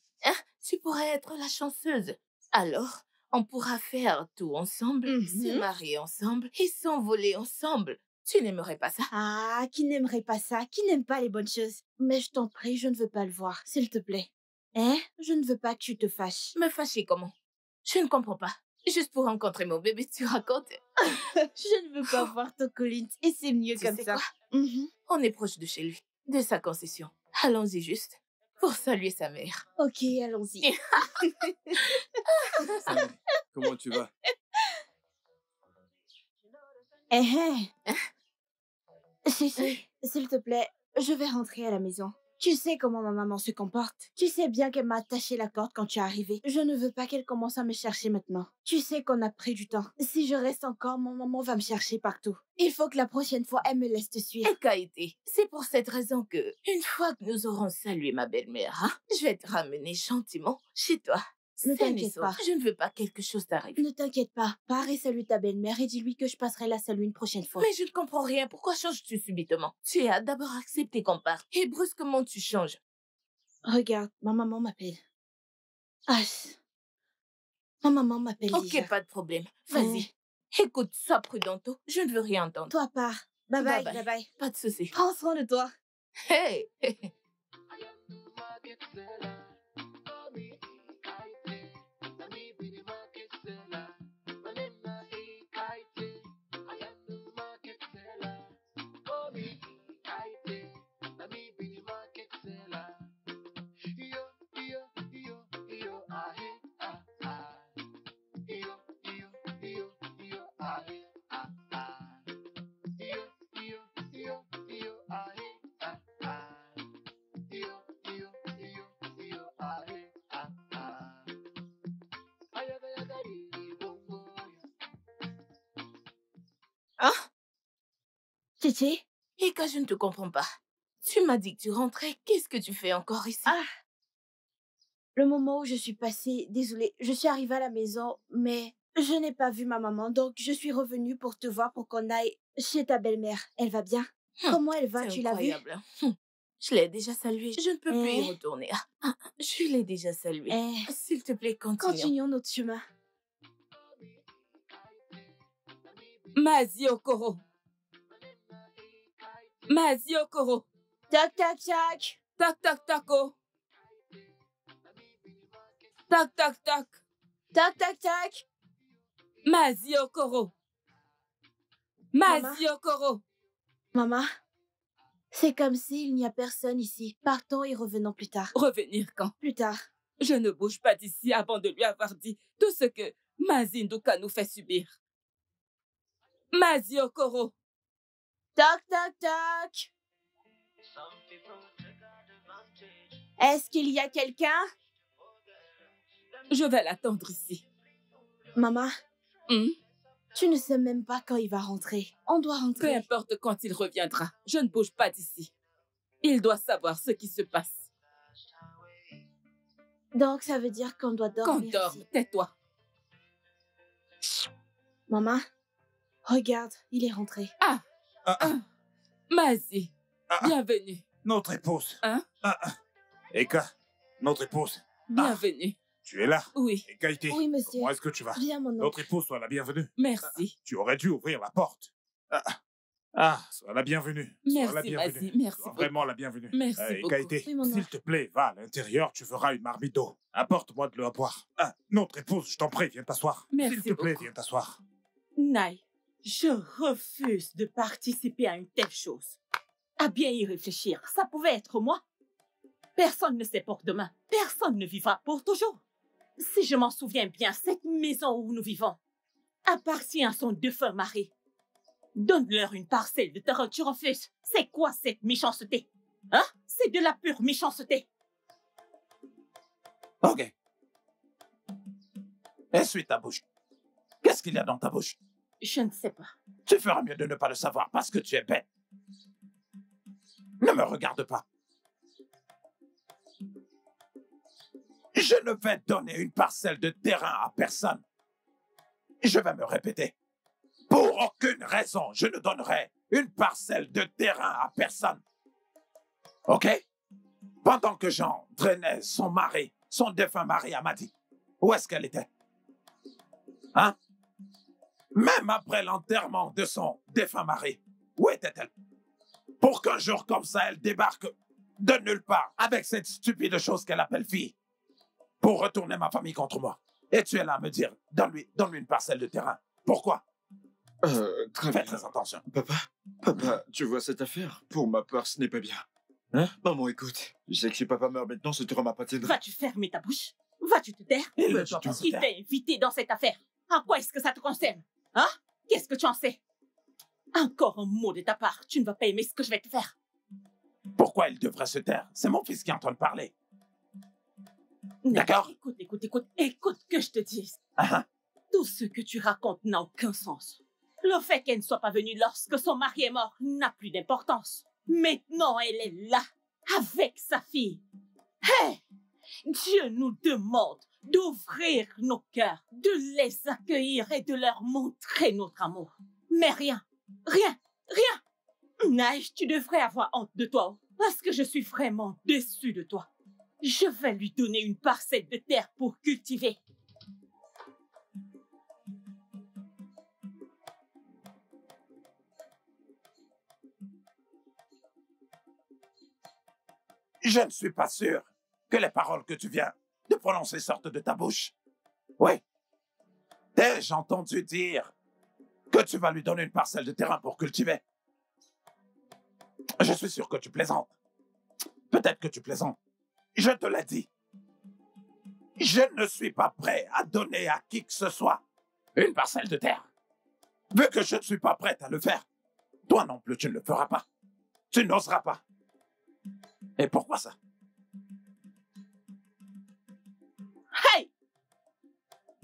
Tu pourrais être la chanceuse. Alors, on pourra faire tout ensemble, se marier ensemble et s'envoler ensemble. Tu n'aimerais pas ça? Ah, qui n'aimerait pas ça? Qui n'aime pas les bonnes choses? Mais je t'en prie, je ne veux pas le voir, s'il te plaît. Je ne veux pas que tu te fâches. Me fâcher comment? Je ne comprends pas. Juste pour rencontrer mon bébé, tu racontes? Je ne veux pas voir ton Collins et c'est mieux Tu comme sais ça. quoi? On est proche de chez lui, de sa concession. Allons-y juste pour saluer sa mère. Ok, allons-y. Salut, comment tu vas? Si, s'il te plaît, je vais rentrer à la maison. Tu sais comment ma maman se comporte. Tu sais bien qu'elle m'a attaché la corde quand tu es arrivé. Je ne veux pas qu'elle commence à me chercher maintenant. Tu sais qu'on a pris du temps. Si je reste encore, mon maman va me chercher partout. Il faut que la prochaine fois, elle me laisse te suivre. Et Kaïté, c'est pour cette raison que, une fois que nous aurons salué ma belle-mère, je vais te ramener gentiment chez toi. Ne Saine et t'inquiète sauve. pas. Je ne veux pas que quelque chose t'arrive. Ne t'inquiète pas. Pars et salue ta belle-mère et dis-lui que je passerai la saluer une prochaine fois. Mais je ne comprends rien. Pourquoi changes-tu subitement? Tu as d'abord accepté qu'on parte. Et brusquement, tu changes. Regarde, ma maman m'appelle. Ma maman m'appelle déjà. Ok, pas de problème. Vas-y. Écoute, sois prudento. Je ne veux rien entendre. Toi, pars. Bye bye, bye bye. Pas de souci. Prends soin de toi. Hey! Tété? Eka, je ne te comprends pas. Tu m'as dit que tu rentrais. Qu'est-ce que tu fais encore ici? Le moment où je suis passée, désolée, je suis arrivée à la maison, mais je n'ai pas vu ma maman, donc je suis revenue pour te voir pour qu'on aille chez ta belle-mère. Elle va bien? Comment elle va? Tu l'as vue? Je l'ai déjà saluée. Je ne peux plus y retourner. Je l'ai déjà saluée. S'il te plaît, Continuons notre chemin. Mazi Okoro. Mazi Okoro. Tac, tac, tac. Tac, tac, taco. Tac, tac, tac. Tac, tac, tac. Mazi Okoro. Mazi Okoro. Maman, c'est comme s'il n'y a personne ici. Partons et revenons plus tard. Revenir quand? Plus tard. Je ne bouge pas d'ici avant de lui avoir dit tout ce que Mazinduka nous fait subir. Mazi Okoro. Tac, tac, tac. Est-ce qu'il y a quelqu'un? Je vais l'attendre ici. Maman, tu ne sais même pas quand il va rentrer. On doit rentrer. Peu importe quand il reviendra, je ne bouge pas d'ici. Il doit savoir ce qui se passe. Donc, ça veut dire qu'on doit dormir. Qu'on dorme, tais-toi. Maman, regarde, il est rentré. Mazi, bienvenue. Notre épouse. Hein? Eka, notre épouse. Bienvenue. Tu es là? Oui. Eka Ité. Oui, monsieur. Comment est-ce que tu vas? Bien, mon oncle. Notre épouse, sois la bienvenue. Merci. Tu aurais dû ouvrir la porte. Sois la bienvenue. Merci, Sois la bienvenue. Mazi, merci Sois beaucoup. vraiment la bienvenue. Merci Eka beaucoup. Ité, Oui, mon s'il oncle. te plaît, va à l'intérieur, tu feras une marmite d'eau. Apporte-moi de l'eau à boire. Notre épouse, je t'en prie, viens t'asseoir. Merci S'il te plaît, beaucoup. viens t'asseoir. Naï, je refuse de participer à une telle chose. À bien y réfléchir, ça pouvait être moi. Personne ne sait pour demain. Personne ne vivra pour toujours. Si je m'en souviens bien, cette maison où nous vivons appartient à son défunt mari. Donne-leur une parcelle de terrain, tu refuses. C'est quoi cette méchanceté? Hein? C'est de la pure méchanceté. Ok. Essuie ta bouche. Qu'est-ce qu'il y a dans ta bouche? Je ne sais pas. Tu feras mieux de ne pas le savoir parce que tu es bête. Ne me regarde pas. Je ne vais donner une parcelle de terrain à personne. Je vais me répéter. Pour aucune raison, je ne donnerai une parcelle de terrain à personne. OK? Pendant que Jean drainait son mari, son défunt mari à Madi, où est-ce qu'elle était? Hein? Même après l'enterrement de son défunt mari, où était-elle? Pour qu'un jour comme ça, elle débarque de nulle part avec cette stupide chose qu'elle appelle fille pour retourner ma famille contre moi. Et tu es là à me dire, donne-lui une parcelle de terrain. Pourquoi? Fais très attention. Papa, tu vois cette affaire? Pour ma part, ce n'est pas bien. Hein? Maman, écoute, je sais que si papa meurt maintenant, ce te m'appartiendra. Vas-tu fermer ta bouche? Vas-tu te taire? Qui t'a invité dans cette affaire? En quoi est-ce que ça te concerne? Hein? Qu'est-ce que tu en sais? Encore un mot de ta part, tu ne vas pas aimer ce que je vais te faire. Pourquoi il devrait se taire? C'est mon fils qui est en train de parler. D'accord? Écoute que je te dise. Tout ce que tu racontes n'a aucun sens. Le fait qu'elle ne soit pas venue lorsque son mari est mort n'a plus d'importance. Maintenant, elle est là, avec sa fille. Hey! Dieu nous demande d'ouvrir nos cœurs, de les accueillir et de leur montrer notre amour. Mais rien. Naïf, tu devrais avoir honte de toi, parce que je suis vraiment déçue de toi. Je vais lui donner une parcelle de terre pour cultiver. Je ne suis pas sûr que les paroles que tu viens de prononcer sortent de ta bouche. Oui. T'ai-je entendu dire que tu vas lui donner une parcelle de terrain pour cultiver? Je suis sûr que tu plaisantes. Peut-être que tu plaisantes. Je te l'ai dit. Je ne suis pas prêt à donner à qui que ce soit une parcelle de terre. Vu que je ne suis pas prête à le faire, toi non plus, tu ne le feras pas. Tu n'oseras pas. Et pourquoi ça? Hey!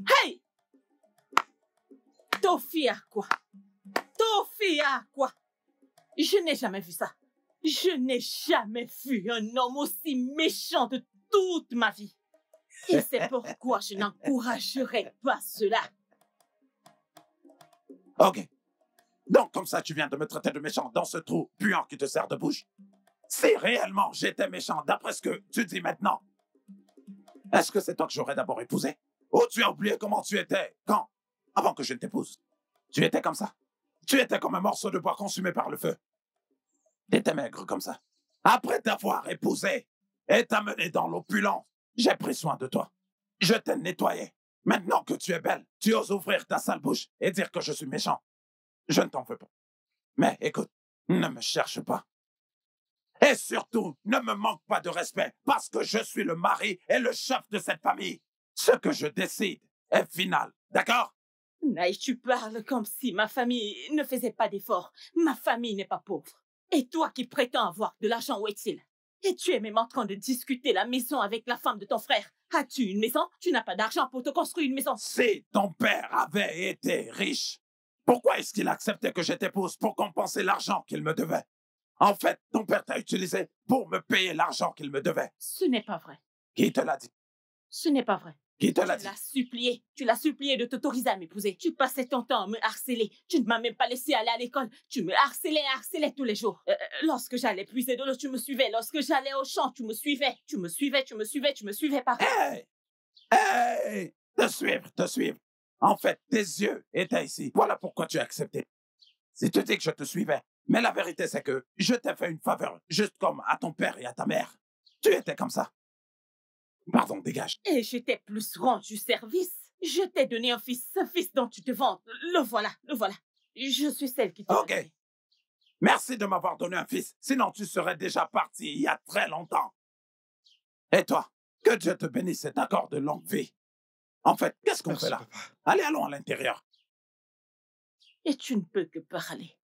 Hey! Tofi à quoi? Je n'ai jamais vu ça. Je n'ai jamais vu un homme aussi méchant de toute ma vie. Et c'est pourquoi je n'encouragerai pas cela. Ok. Donc, comme ça, tu viens de me traiter de méchant dans ce trou puant qui te sert de bouche. Si réellement j'étais méchant, d'après ce que tu dis maintenant, est-ce que c'est toi que j'aurais d'abord épousé? Ou tu as oublié comment tu étais quand? Avant que je ne t'épouse. Tu étais comme ça. Tu étais comme un morceau de bois consumé par le feu. T'étais maigre comme ça. Après t'avoir épousé et t'amené dans l'opulence, j'ai pris soin de toi. Je t'ai nettoyé. Maintenant que tu es belle, tu oses ouvrir ta sale bouche et dire que je suis méchant. Je ne t'en veux pas. Mais écoute, ne me cherche pas. Et surtout, ne me manque pas de respect parce que je suis le mari et le chef de cette famille. Ce que je décide est final. D'accord? Naï, tu parles comme si ma famille ne faisait pas d'efforts. Ma famille n'est pas pauvre. Et toi qui prétends avoir de l'argent, où est-il? Et tu es même en train de discuter la maison avec la femme de ton frère. As-tu une maison? Tu n'as pas d'argent pour te construire une maison. Si ton père avait été riche, pourquoi est-ce qu'il acceptait que je t'épouse pour compenser l'argent qu'il me devait? En fait, ton père t'a utilisé pour me payer l'argent qu'il me devait. Ce n'est pas vrai. Qui te l'a dit? Ce n'est pas vrai. Qui te l'a dit? Tu l'as supplié de t'autoriser à m'épouser. Tu passais ton temps à me harceler. Tu ne m'as même pas laissé aller à l'école. Tu me harcelais tous les jours. Lorsque j'allais puiser de l'eau, tu me suivais. Lorsque j'allais au champ, tu me suivais. Tu me suivais par... Hey! Te suivre. En fait, tes yeux étaient ici. Voilà pourquoi tu as accepté. Si tu dis que je te suivais, mais la vérité c'est que je t'ai fait une faveur, juste comme à ton père et à ta mère. Tu étais comme ça. Pardon, dégage. Et je t'ai plus rendu service. Je t'ai donné un fils, ce fils dont tu te vantes. Le voilà. Je suis celle qui t'a Ok. donné. Merci de m'avoir donné un fils, sinon tu serais déjà parti il y a très longtemps. Et toi, que Dieu te bénisse et t'accorde de longue vie. En fait, qu'est-ce qu'on fait là? Papa. Allez, allons à l'intérieur. Et tu ne peux que parler.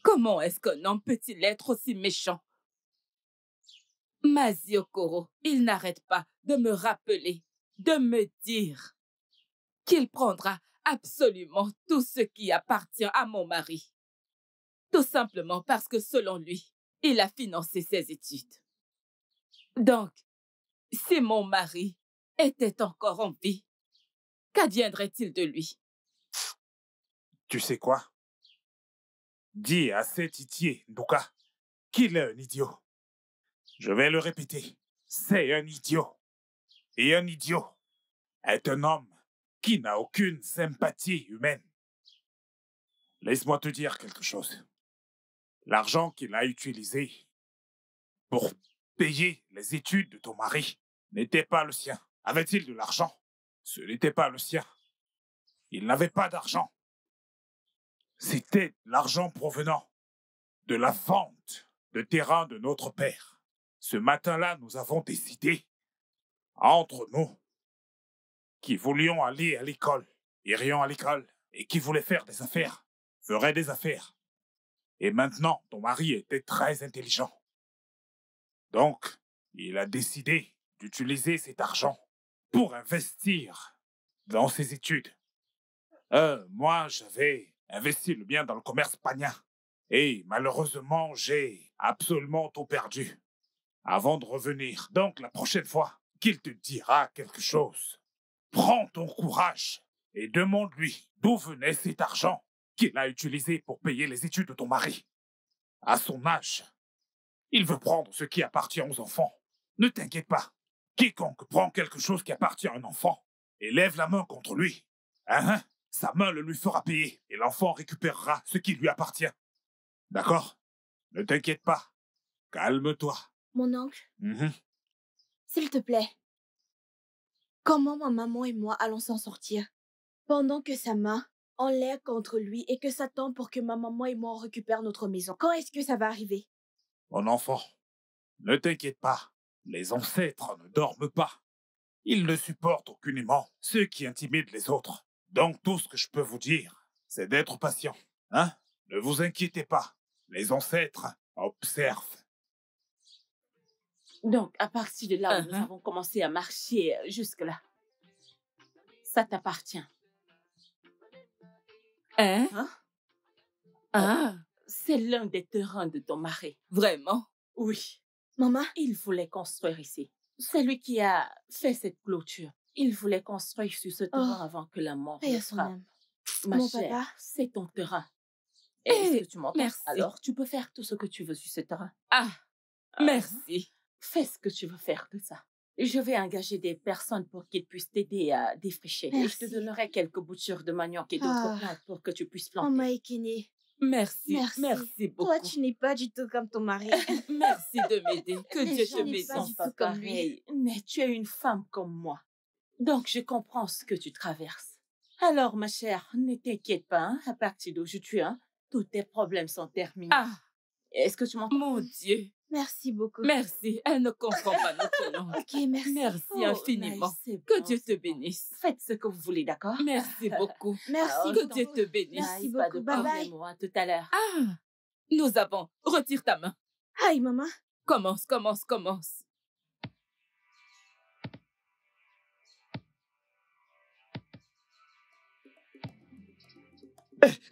Comment est-ce qu'un homme peut-il être aussi méchant? Maziokoro, il n'arrête pas de me rappeler, de me dire qu'il prendra absolument tout ce qui appartient à mon mari. Tout simplement parce que, selon lui, il a financé ses études. Donc, si mon mari était encore en vie, qu'adviendrait-il de lui? Tu sais quoi? Dis à cet Itié, Nduka, qu'il est un idiot. Je vais le répéter. C'est un idiot. Et un idiot est un homme qui n'a aucune sympathie humaine. Laisse-moi te dire quelque chose. L'argent qu'il a utilisé pour payer les études de ton mari n'était pas le sien. Avait-il de l'argent? Ce n'était pas le sien. Il n'avait pas d'argent. C'était l'argent provenant de la vente de terrain de notre père. Ce matin-là, nous avons décidé, entre nous, qui voulions aller à l'école, irions à l'école, et qui voulaient faire des affaires, feraient des affaires. Et maintenant, ton mari était très intelligent. Donc, il a décidé d'utiliser cet argent pour investir dans ses études. Moi, j'avais investi le bien dans le commerce pagnat. Et malheureusement, j'ai absolument tout perdu avant de revenir. Donc, la prochaine fois qu'il te dira quelque chose, prends ton courage et demande-lui d'où venait cet argent qu'il a utilisé pour payer les études de ton mari. À son âge, il veut prendre ce qui appartient aux enfants. Ne t'inquiète pas. Quiconque prend quelque chose qui appartient à un enfant et lève la main contre lui, sa main le lui fera payer et l'enfant récupérera ce qui lui appartient. D'accord? Ne t'inquiète pas. Calme-toi. Mon oncle, s'il te plaît, comment ma maman et moi allons s'en sortir? Pendant que sa main en l'air contre lui et que ça tombe pour que ma maman et moi on récupère notre maison. Quand est-ce que ça va arriver? Mon enfant, ne t'inquiète pas. Les ancêtres ne dorment pas. Ils ne supportent aucunement ceux qui intimident les autres. Donc tout ce que je peux vous dire, c'est d'être patient. Ne vous inquiétez pas. Les ancêtres observent. Donc, à partir de là où nous avons commencé à marcher jusque-là, ça t'appartient. c'est l'un des terrains de ton mari. Vraiment? Oui. Maman? Il voulait construire ici. C'est lui qui a fait cette clôture. Il voulait construire sur ce terrain avant que la mort le frappe. Ma Mon chère, papa? c'est ton terrain. Est-ce que tu m'entends? Merci. Alors, tu peux faire tout ce que tu veux sur ce terrain. Merci. Fais ce que tu veux faire de ça. Je vais engager des personnes pour qu'ils puissent t'aider à défricher. Et je te donnerai quelques boutures de manioc et d'autres plantes pour que tu puisses planter. Oh, Maïkini. Merci. Merci beaucoup. Toi, tu n'es pas du tout comme ton mari. Merci de m'aider. Que Les Dieu gens te n'est bénisse. pas du tout comme lui. Pareil, mais tu es une femme comme moi. Donc, je comprends ce que tu traverses. Alors, ma chère, ne t'inquiète pas. Hein, à partir d'aujourd'hui, tous tes problèmes sont terminés. Est-ce que tu m'entends? Mon Dieu. Merci beaucoup. Merci. Elle ne comprend pas notre langue. Ok, merci. Merci infiniment. Nice, Que bon, Dieu te c'est bon. bénisse. Faites ce que vous voulez, d'accord? Merci beaucoup. Merci Que beaucoup. Dieu te bénisse. Merci Pas beaucoup. de Bye problème, bye. à tout à l'heure. Nous avons. Retire ta main. Aïe, maman. Commence.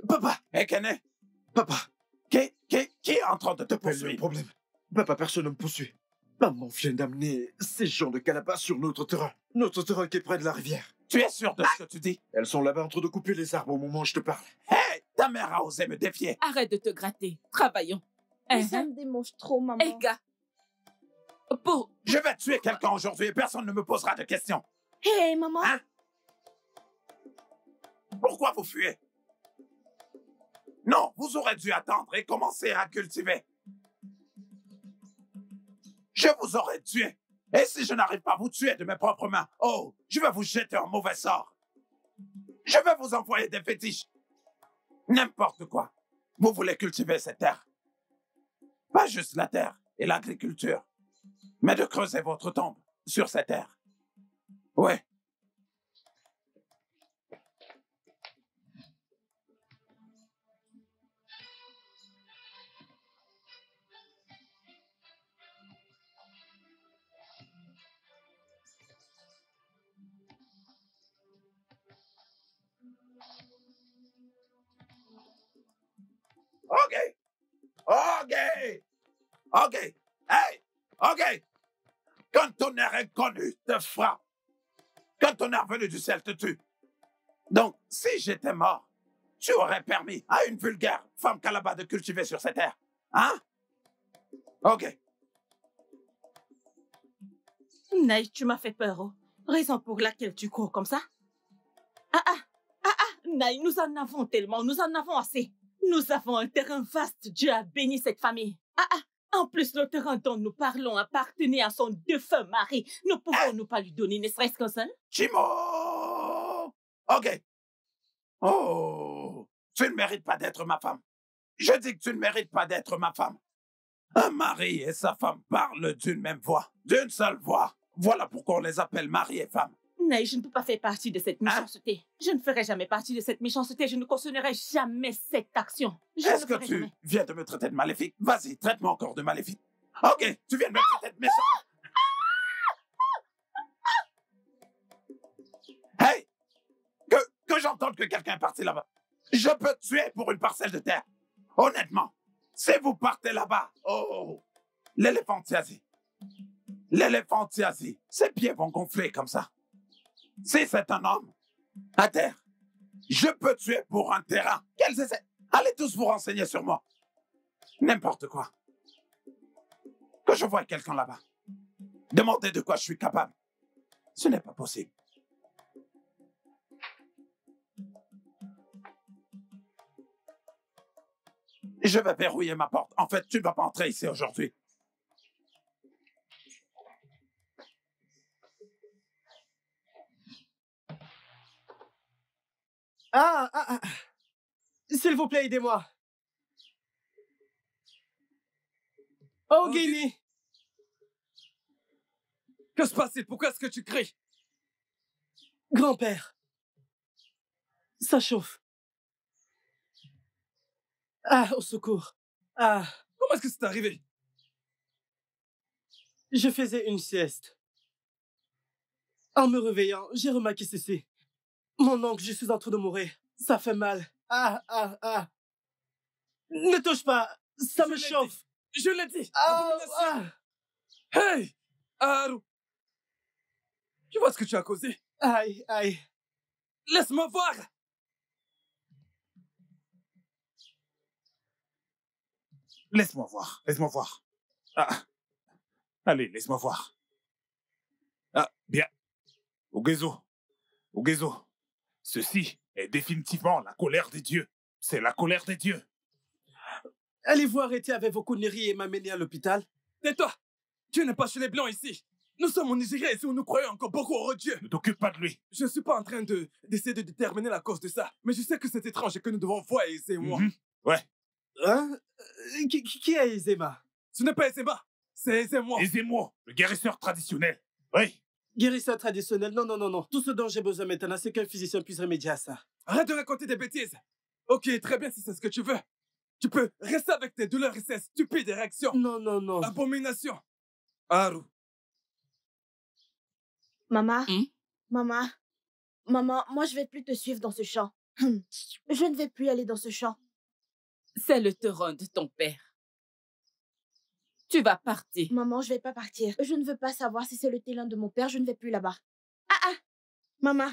Papa! Hé, Kené! Papa! Qui est en train de te Quel est le poursuivre? problème? Papa, personne ne me poursuit. Maman vient d'amener ces gens de Calabar sur notre terrain. Notre terrain qui est près de la rivière. Tu es sûr de ce que tu dis? Elles sont là-bas en train de couper les arbres au moment où je te parle. Hé! Ta mère a osé me défier. Arrête de te gratter. Travaillons. Mais ça me démange trop, maman. Ega. Je vais tuer quelqu'un aujourd'hui et personne ne me posera de questions. Hé, maman. Hein? Pourquoi vous fuyez? Non, vous aurez dû attendre et commencer à cultiver. Je vous aurais tué. Et si je n'arrive pas à vous tuer de mes propres mains, oh, je vais vous jeter un mauvais sort. Je vais vous envoyer des fétiches. N'importe quoi. Vous voulez cultiver cette terre. Pas juste la terre et l'agriculture, mais de creuser votre tombe sur cette terre. Ouais. OK. Hey! OK. Quand ton air inconnu te frappe, quand ton air venu du ciel te tue. Donc, si j'étais mort, tu aurais permis à une vulgaire femme Calabar de cultiver sur cette terre. Hein? OK. Naï, tu m'as fait peur. Oh. Raison pour laquelle tu cours comme ça? Naï, nous en avons tellement, nous en avons assez. Nous avons un terrain vaste. Dieu a béni cette famille. En plus, le terrain dont nous parlons appartenait à son défunt mari. Ne pouvons-nous pas lui donner ne serait-ce qu'un seul? Chimo! OK. Oh, tu ne mérites pas d'être ma femme. Je dis que tu ne mérites pas d'être ma femme. Un mari et sa femme parlent d'une même voix, d'une seule voix. Voilà pourquoi on les appelle mari et femme. Naï, je ne peux pas faire partie de cette méchanceté. Je ne ferai jamais partie de cette méchanceté. Je ne cautionnerai jamais cette action. Est-ce que tu viens de me traiter de maléfique? Vas-y, traite-moi encore de maléfique. OK, tu viens de me traiter de méchant. Hey! Que j'entende que quelqu'un est parti là-bas. Je peux te tuer pour une parcelle de terre. Honnêtement, si vous partez là-bas, oh, l'éléphantiasie. L'éléphantiasie, ses pieds vont gonfler comme ça. Si c'est un homme, à terre, je peux tuer pour un terrain. Quels essais? Allez tous vous renseigner sur moi. N'importe quoi. Que je voie quelqu'un là-bas. Demandez de quoi je suis capable. Ce n'est pas possible. Je vais verrouiller ma porte. En fait, tu ne vas pas entrer ici aujourd'hui. S'il vous plaît, aidez-moi. Oh, Guinée. Que se passe-t-il? Pourquoi est-ce que tu cries? Grand-père. Ça chauffe. Au secours. Comment est-ce que c'est arrivé? Je faisais une sieste. En me réveillant, j'ai remarqué ceci. Mon oncle, je suis en train de mourir. Ça fait mal. Ne touche pas. Ça me chauffe. Je l'ai dit. Ah. Hey, Haru. Tu vois ce que tu as causé? Aïe, aïe. Laisse-moi voir. Laisse-moi voir, laisse-moi voir. Ah. Allez, laisse-moi voir. Ah, bien. Ugezo, ceci est définitivement la colère des dieux. C'est la colère des dieux. Allez-vous arrêter avec vos conneries et m'amener à l'hôpital? Tais-toi. Tu n'es pas chez les Blancs ici. Nous sommes en Nigeria et nous croyons encore beaucoup au Dieu. Ne t'occupe pas de lui. Je ne suis pas en train d'essayer de déterminer la cause de ça. Mais je sais que c'est étrange et que nous devons voir Ezema. Ouais. Hein? Qui est Ezema? Ce n'est pas Ezema. C'est Ezema. Ezema, le guérisseur traditionnel. Oui. Guérisseur traditionnel? Non. Tout ce dont j'ai besoin maintenant, c'est qu'un physicien puisse remédier à ça. Arrête de raconter des bêtises. Ok, très bien si c'est ce que tu veux. Tu peux rester avec tes douleurs et ces stupides réactions. Non. Abomination. Haru. Maman, maman, moi je vais plus te suivre dans ce champ. Je ne vais plus aller dans ce champ. C'est le torrent de ton père. Tu vas partir. Maman, je vais pas partir. Je ne veux pas savoir si c'est le terrain de mon père, je ne vais plus là-bas. Ah! Maman,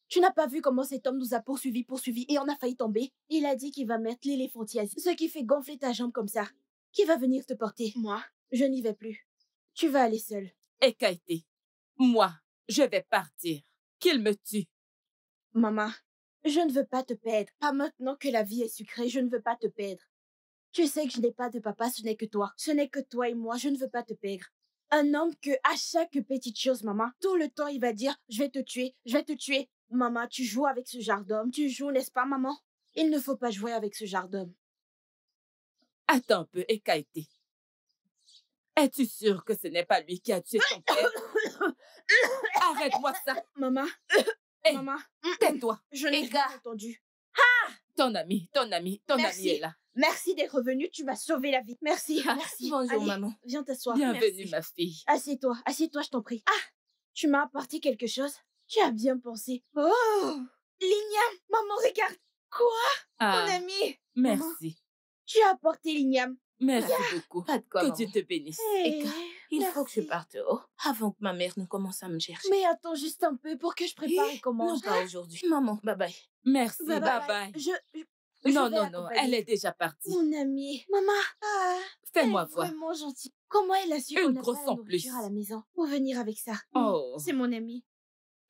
tu n'as pas vu comment cet homme nous a poursuivis et on a failli tomber? Il a dit qu'il va mettre l'éléphantiasis, ce qui fait gonfler ta jambe comme ça. Qui va venir te porter? Moi, je n'y vais plus. Tu vas aller seule. Et Kaïté, moi, je vais partir. Qu'il me tue. Maman, je ne veux pas te perdre. Pas maintenant que la vie est sucrée, je ne veux pas te perdre. Tu sais que je n'ai pas de papa, ce n'est que toi. Ce n'est que toi et moi, je ne veux pas te perdre. Un homme que, à chaque petite chose, maman, tout le temps, il va dire « Je vais te tuer, je vais te tuer ». Maman, tu joues avec ce genre d'homme. Tu joues, n'est-ce pas, maman? Il ne faut pas jouer avec ce genre d'homme. Attends un peu, Ekaïté. Es-tu sûre que ce n'est pas lui qui a tué ton père? Arrête-moi ça. Maman. Hey, maman. Tais-toi. Je n'ai pas entendu. Ah! Ton ami est là. Merci d'être revenu, tu m'as sauvé la vie. Merci. Bonjour, Allez, maman. Viens t'asseoir. Bienvenue, ma fille. Assieds-toi, je t'en prie. Ah, tu m'as apporté quelque chose? Tu as bien pensé. Oh, l'igname. Maman, regarde. Quoi? Mon ami. Merci. Maman, tu as apporté l'igname. Merci beaucoup. Pas de quoi, que maman. Dieu te bénisse. Eka, il faut que je parte avant que ma mère ne commence à me chercher. Mais attends juste un peu pour que je prépare et commence. Non, pas aujourd'hui. Maman, bye bye. Merci, Bye bye bye. bye. Non, elle est déjà partie. Mon amie. Maman. Fais-moi elle est voir. vraiment gentille. Comment elle a su qu'on Une n'a grosse pas la en plus. nourriture à la maison pour venir avec ça? Oh. C'est mon amie.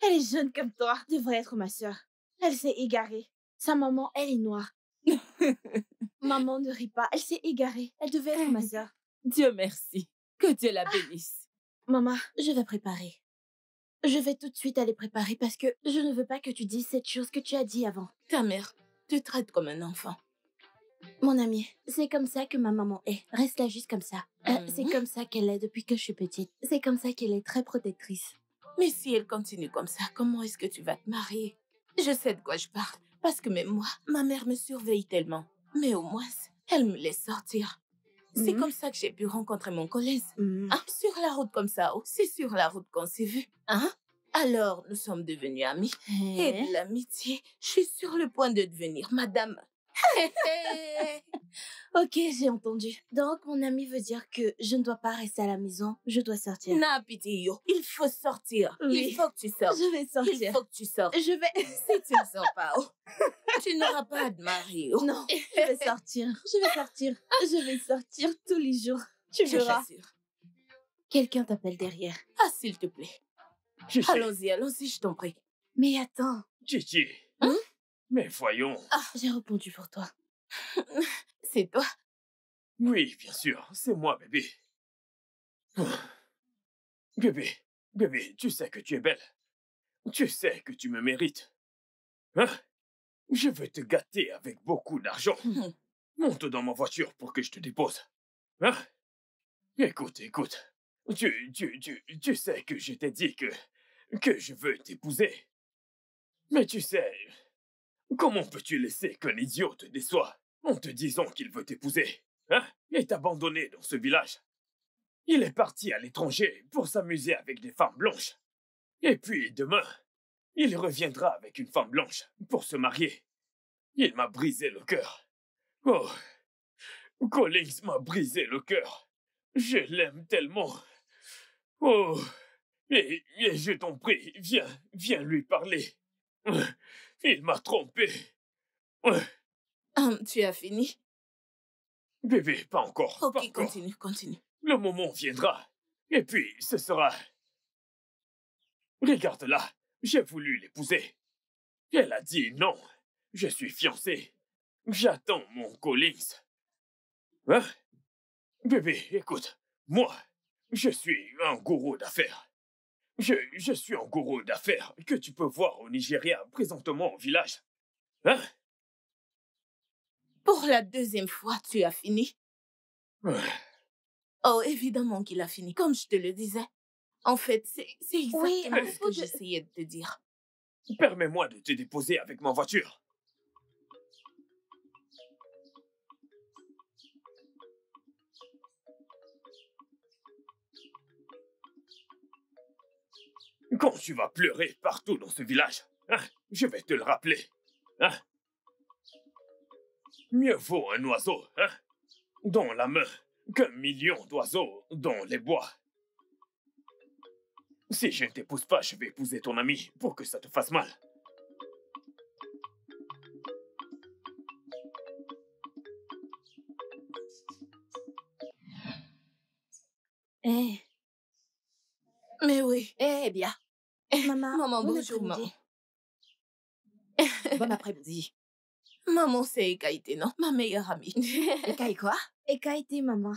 Elle est jeune comme toi. Devrait être ma sœur. Elle s'est égarée. Sa maman, elle est noire. Maman ne rit pas. Elle s'est égarée. Elle devait être ma sœur. Dieu merci. Que Dieu la bénisse. Maman, je vais préparer. Je vais tout de suite aller préparer parce que je ne veux pas que tu dises cette chose que tu as dit avant. Ta mère te traite comme un enfant. Mon amie, c'est comme ça que ma maman est. Reste là juste comme ça. C'est comme ça qu'elle est depuis que je suis petite. C'est comme ça qu'elle est très protectrice. Mais si elle continue comme ça, comment est-ce que tu vas te marier? Je sais de quoi je parle. Parce que même moi, ma mère me surveille tellement. Mais au moins, elle me laisse sortir. C'est comme ça que j'ai pu rencontrer mon collègue. Sur la route comme ça, c'est sur la route qu'on s'est vus. Hein? Alors, nous sommes devenus amis. Et de l'amitié, je suis sur le point de devenir madame. Ok, j'ai entendu. Donc, mon ami veut dire que je ne dois pas rester à la maison, je dois sortir. Non, pitié, yo. Il faut sortir. Oui. Il faut que tu sortes. Je vais sortir. Il faut que tu sortes. Je vais... Si tu ne sors pas, tu n'auras pas de mari. Non, je vais sortir. Je vais sortir tous les jours. Tu verras. Quelqu'un t'appelle derrière. Ah, s'il te plaît. Allons-y, je t'en prie. Mais attends. Gigi. Mais voyons. J'ai répondu pour toi. C'est toi? Oui, bien sûr, c'est moi, bébé. Bébé, tu sais que tu es belle. Tu sais que tu me mérites. Hein? Je veux te gâter avec beaucoup d'argent. Monte dans ma voiture pour que je te dépose. Hein? Écoute. Tu sais que je t'ai dit que je veux t'épouser. Mais tu sais, comment peux-tu laisser qu'un idiot te déçoive en te disant qu'il veut t'épouser, hein, et t'abandonner dans ce village? Il est parti à l'étranger pour s'amuser avec des femmes blanches. Et puis, demain, il reviendra avec une femme blanche pour se marier. Il m'a brisé le cœur. Oh, Collins m'a brisé le cœur. Je l'aime tellement. Oh, et je t'en prie, viens lui parler. Il m'a trompé. Tu as fini? Bébé, pas encore. Ok, pas encore. continue. Le moment viendra. Et puis, ce sera... Regarde-la, j'ai voulu l'épouser. Elle a dit non. Je suis fiancé. J'attends mon Collins. Hein? Bébé, écoute, moi, je suis un gourou d'affaires. Je suis un gourou d'affaires que tu peux voir au Nigeria, présentement au village. Hein? Pour la deuxième fois, tu as fini? Oh, évidemment qu'il a fini, comme je te le disais. En fait, c'est exactement ce que j'essayais de te dire. Permets-moi de te déposer avec ma voiture. Quand tu vas pleurer partout dans ce village, hein, je vais te le rappeler. Hein? Mieux vaut un oiseau hein, dans la main qu'un million d'oiseaux dans les bois. Si je ne t'épouse pas, je vais épouser ton ami pour que ça te fasse mal. Mais oui. Eh bien. Maman, bonjour, maman. Bon après-midi. Maman, c'est Ekaïté, non? Ma meilleure amie. Ekaï quoi? Ekaïté, maman.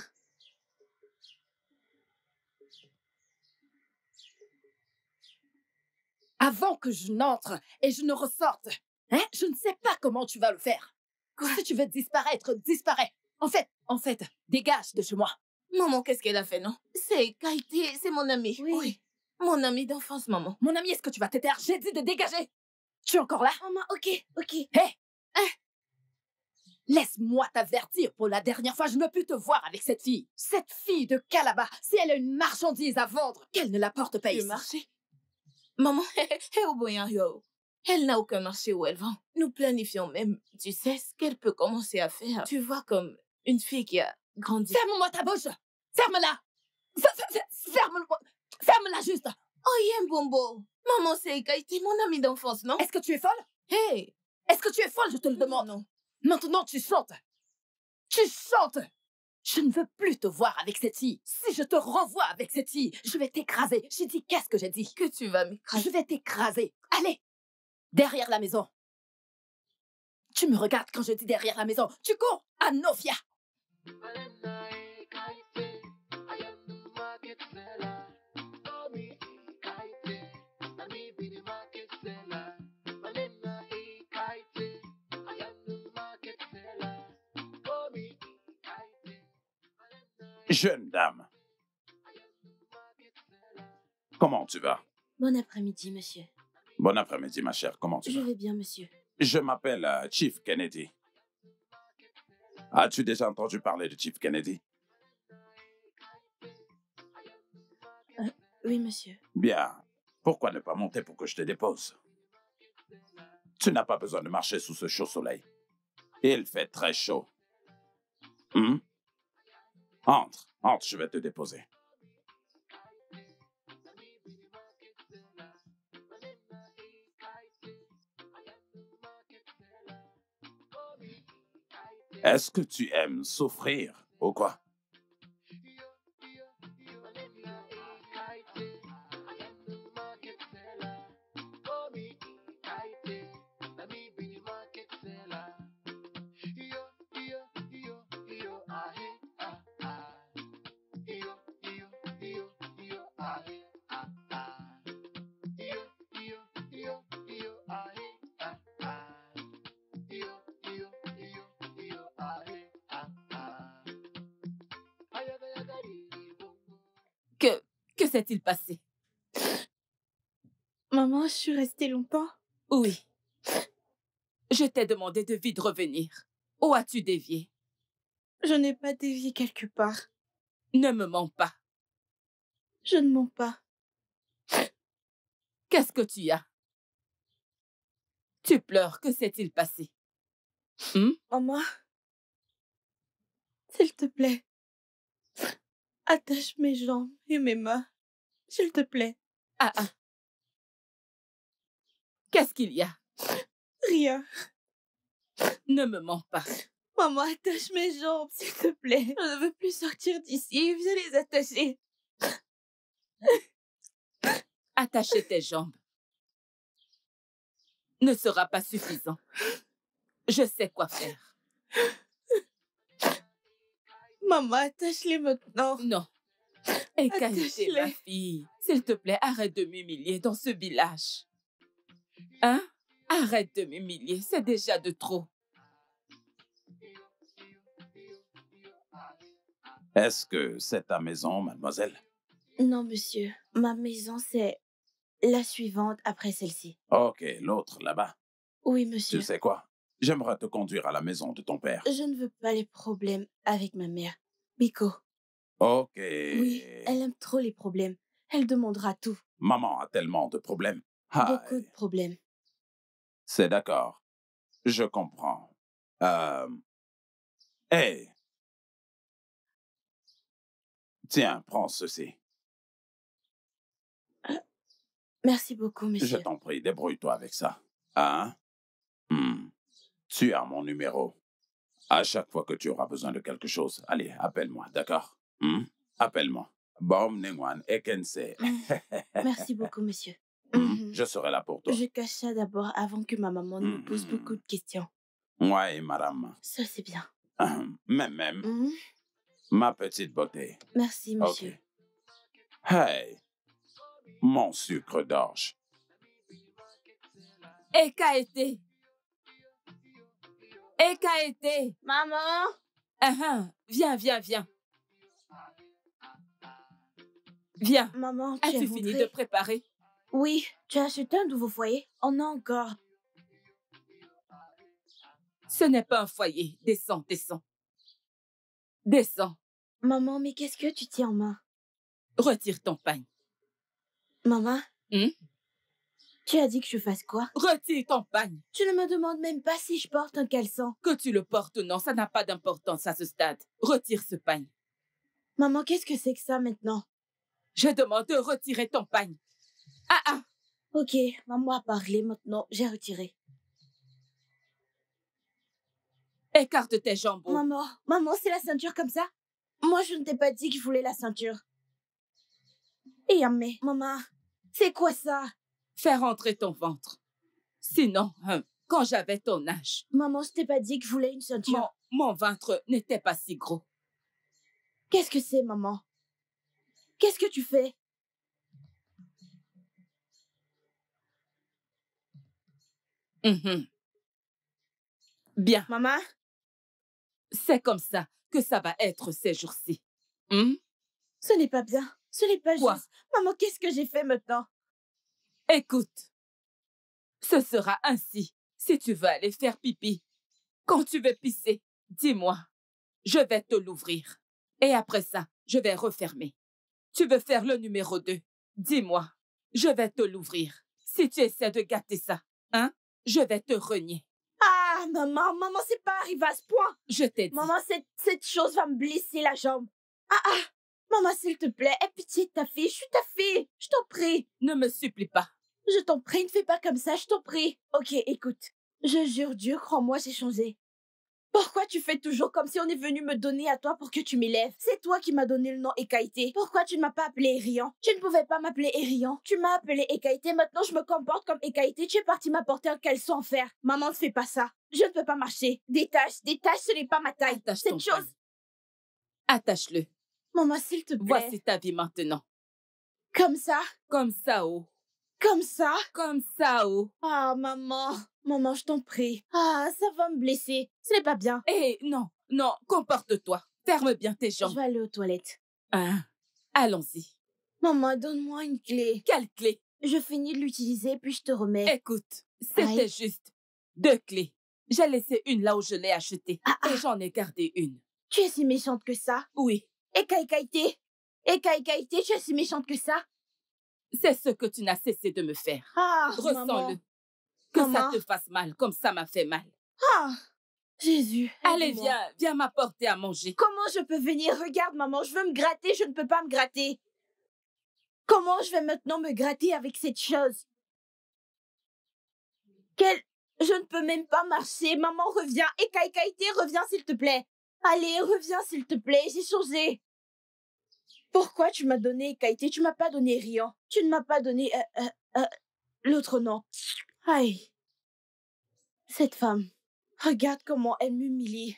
Avant que je n'entre et je ne ressorte, hein, je ne sais pas comment tu vas le faire. Si tu veux disparaître, disparais. En fait, dégage de chez moi. Maman, qu'est-ce qu'elle a fait, non? C'est Ekaïté, c'est mon amie. Oui. Mon amie d'enfance, maman. Mon amie, est-ce que tu vas te taire? J'ai dit de dégager. Tu es encore là? Maman, ok. Hé! Laisse-moi t'avertir pour la dernière fois, je ne peux te voir avec cette fille. Cette fille de Calabar, si elle a une marchandise à vendre, qu'elle ne la porte pas ici. Marché? Maman, elle n'a aucun marché où elle vend. Nous planifions même, tu sais, ce qu'elle peut commencer à faire. Tu vois, comme une fille qui a grandi. Ferme-moi ta bouche! Ferme-la! Ferme-la juste! Oh, Yen Bombo! Maman, c'est Ekaïté, mon amie d'enfance, non? Est-ce que tu es folle? Hey! Est-ce que tu es folle, je te le demande? Non. Maintenant, tu chantes! Tu chantes! Je ne veux plus te voir avec cette fille. Si je te renvoie avec cette fille, je vais t'écraser. J'ai dit, qu'est-ce que j'ai dit? Que tu vas m'écraser. Je vais t'écraser. Allez! Derrière la maison. Tu me regardes quand je dis derrière la maison. Tu cours à Novia. Jeune dame, comment tu vas? Bon après-midi, monsieur. Bon après-midi, ma chère, comment tu vas? Je vais bien, monsieur. Je m'appelle Chief Kennedy. As-tu déjà entendu parler de Chief Kennedy? Oui, monsieur. Bien. Pourquoi ne pas monter pour que je te dépose? Tu n'as pas besoin de marcher sous ce chaud soleil. Il fait très chaud. Entre, je vais te déposer. Est-ce que tu aimes souffrir ou quoi? Que s'est-il passé? Maman, je suis restée longtemps? Oui. Je t'ai demandé de vite revenir. Où as-tu dévié? Je n'ai pas dévié quelque part. Ne me mens pas. Je ne mens pas. Qu'est-ce que tu as? Tu pleures, que s'est-il passé? Maman, S'il te plaît. Attache mes jambes et mes mains. S'il te plaît. Ah, ah. Qu'est-ce qu'il y a? Rien. Ne me mens pas. Maman, attache mes jambes, s'il te plaît. Je ne veux plus sortir d'ici. Viens les attacher. Attacher tes jambes ne sera pas suffisant. Je sais quoi faire. Maman, attache-les maintenant. Non. Ekaïté, ma fille, s'il te plaît, arrête de m'humilier dans ce village. Hein? Arrête de m'humilier, c'est déjà de trop. Est-ce que c'est ta maison, mademoiselle? Non, monsieur. Ma maison, c'est la suivante après celle-ci. Ok, l'autre là-bas. Oui, monsieur. Tu sais quoi? J'aimerais te conduire à la maison de ton père. Je ne veux pas les problèmes avec ma mère. Biko. Ok. Oui, elle aime trop les problèmes. Elle demandera tout. Maman a tellement de problèmes. Beaucoup de problèmes. C'est d'accord. Je comprends. Hey. Tiens, prends ceci. Merci beaucoup, monsieur. Je t'en prie, débrouille-toi avec ça. Hein? Tu as mon numéro. À chaque fois que tu auras besoin de quelque chose, allez, appelle-moi, d'accord? Appelle-moi. Bom Nengwan Ekense. Merci beaucoup, monsieur. Je serai là pour toi. Je cache ça d'abord avant que ma maman ne me pose beaucoup de questions. Ouais, madame. Ça, c'est bien. Même. Ma petite beauté. Merci, monsieur. Okay. Hey, mon sucre d'orge. Ekaïté. Ekaïté. Maman. Viens. Viens. Maman, as-tu fini de préparer? Oui, tu as acheté un nouveau foyer? On a encore. Ce n'est pas un foyer. Descends. Descends. Maman, mais qu'est-ce que tu tiens en main? Retire ton pagne. Maman? Tu as dit que je fasse quoi? Retire ton pagne. Tu ne me demandes même pas si je porte un caleçon. Que tu le portes ou non, ça n'a pas d'importance à ce stade. Retire ce pagne. Maman, qu'est-ce que c'est que ça maintenant? Je demande de retirer ton pagne. Ah. Ok, maman a parlé maintenant. J'ai retiré. Écarte tes jambes. Maman, c'est la ceinture comme ça? Moi, je ne t'ai pas dit que je voulais la ceinture. Et mais, maman, c'est quoi ça? Faire entrer ton ventre. Sinon, quand j'avais ton âge... Maman, je t'ai pas dit que je voulais une ceinture. Mon ventre n'était pas si gros. Qu'est-ce que c'est, maman? Qu'est-ce que tu fais? Bien. Maman? C'est comme ça que ça va être ces jours-ci. Ce n'est pas bien. Ce n'est pas Quoi? juste. Maman, qu'est-ce que j'ai fait maintenant? Écoute, ce sera ainsi si tu veux aller faire pipi. Quand tu veux pisser, dis-moi. Je vais te l'ouvrir. Et après ça, je vais refermer. Tu veux faire le numéro 2? Dis-moi. Je vais te l'ouvrir. Si tu essaies de gâter ça, je vais te renier. Ah, maman, c'est pas arrivé à ce point. Je t'ai dit. Maman, cette chose va me blesser la jambe. Maman, s'il te plaît, aie pitié de ta fille. Je suis ta fille. Je t'en prie. Ne me supplie pas. Je t'en prie, ne fais pas comme ça, je t'en prie. Ok, écoute. Je jure Dieu, crois-moi, j'ai changé. Pourquoi tu fais toujours comme si on est venu me donner à toi pour que tu m'élèves? C'est toi qui m'as donné le nom Ekaïté. Pourquoi tu ne m'as pas appelé Erian? Tu ne pouvais pas m'appeler Erian. Tu m'as appelé Ekaïté, maintenant je me comporte comme Ekaïté. Tu es parti m'apporter un caleçon en fer. Maman, ne fais pas ça. Je ne peux pas marcher. Détache, ce n'est pas ma taille. Attache cette ton chose... pagne. Attache-le. Maman, s'il te plaît. Voici ta vie maintenant. Comme ça? Comme ça, oh. Comme ça? Comme ça, oh. Ah, maman. Maman, je t'en prie. Ah, ça va me blesser. Ce n'est pas bien. Non, comporte-toi. Ferme bien tes jambes. Je vais aller aux toilettes. Allons-y. Maman, donne-moi une clé. Quelle clé? Je finis de l'utiliser, puis je te remets. Écoute, c'était juste 2 clés. J'ai laissé une là où je l'ai achetée. Et j'en ai gardé une. Tu es si méchante que ça? Oui. Ekaïté, tu es si méchante que ça? C'est ce que tu n'as cessé de me faire. Ah, ressens-le. maman. Que ça te fasse mal, comme ça m'a fait mal. Ah, Jésus. Allez, aide-moi. viens m'apporter à manger. Comment je peux venir? Regarde, maman, je veux me gratter, je ne peux pas me gratter. Comment je vais maintenant me gratter avec cette chose? Je ne peux même pas marcher. Maman, reviens. Et Kaïkaïté, reviens, s'il te plaît. Allez, reviens, s'il te plaît. J'ai changé. Pourquoi tu m'as donné Kaïté? Tu m'as pas donné Rian. Tu ne m'as pas donné l'autre nom. Aïe. Cette femme. Regarde comment elle m'humilie.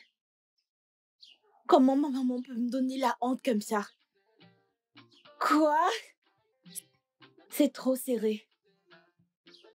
Comment ma maman peut me donner la honte comme ça? Quoi? C'est trop serré.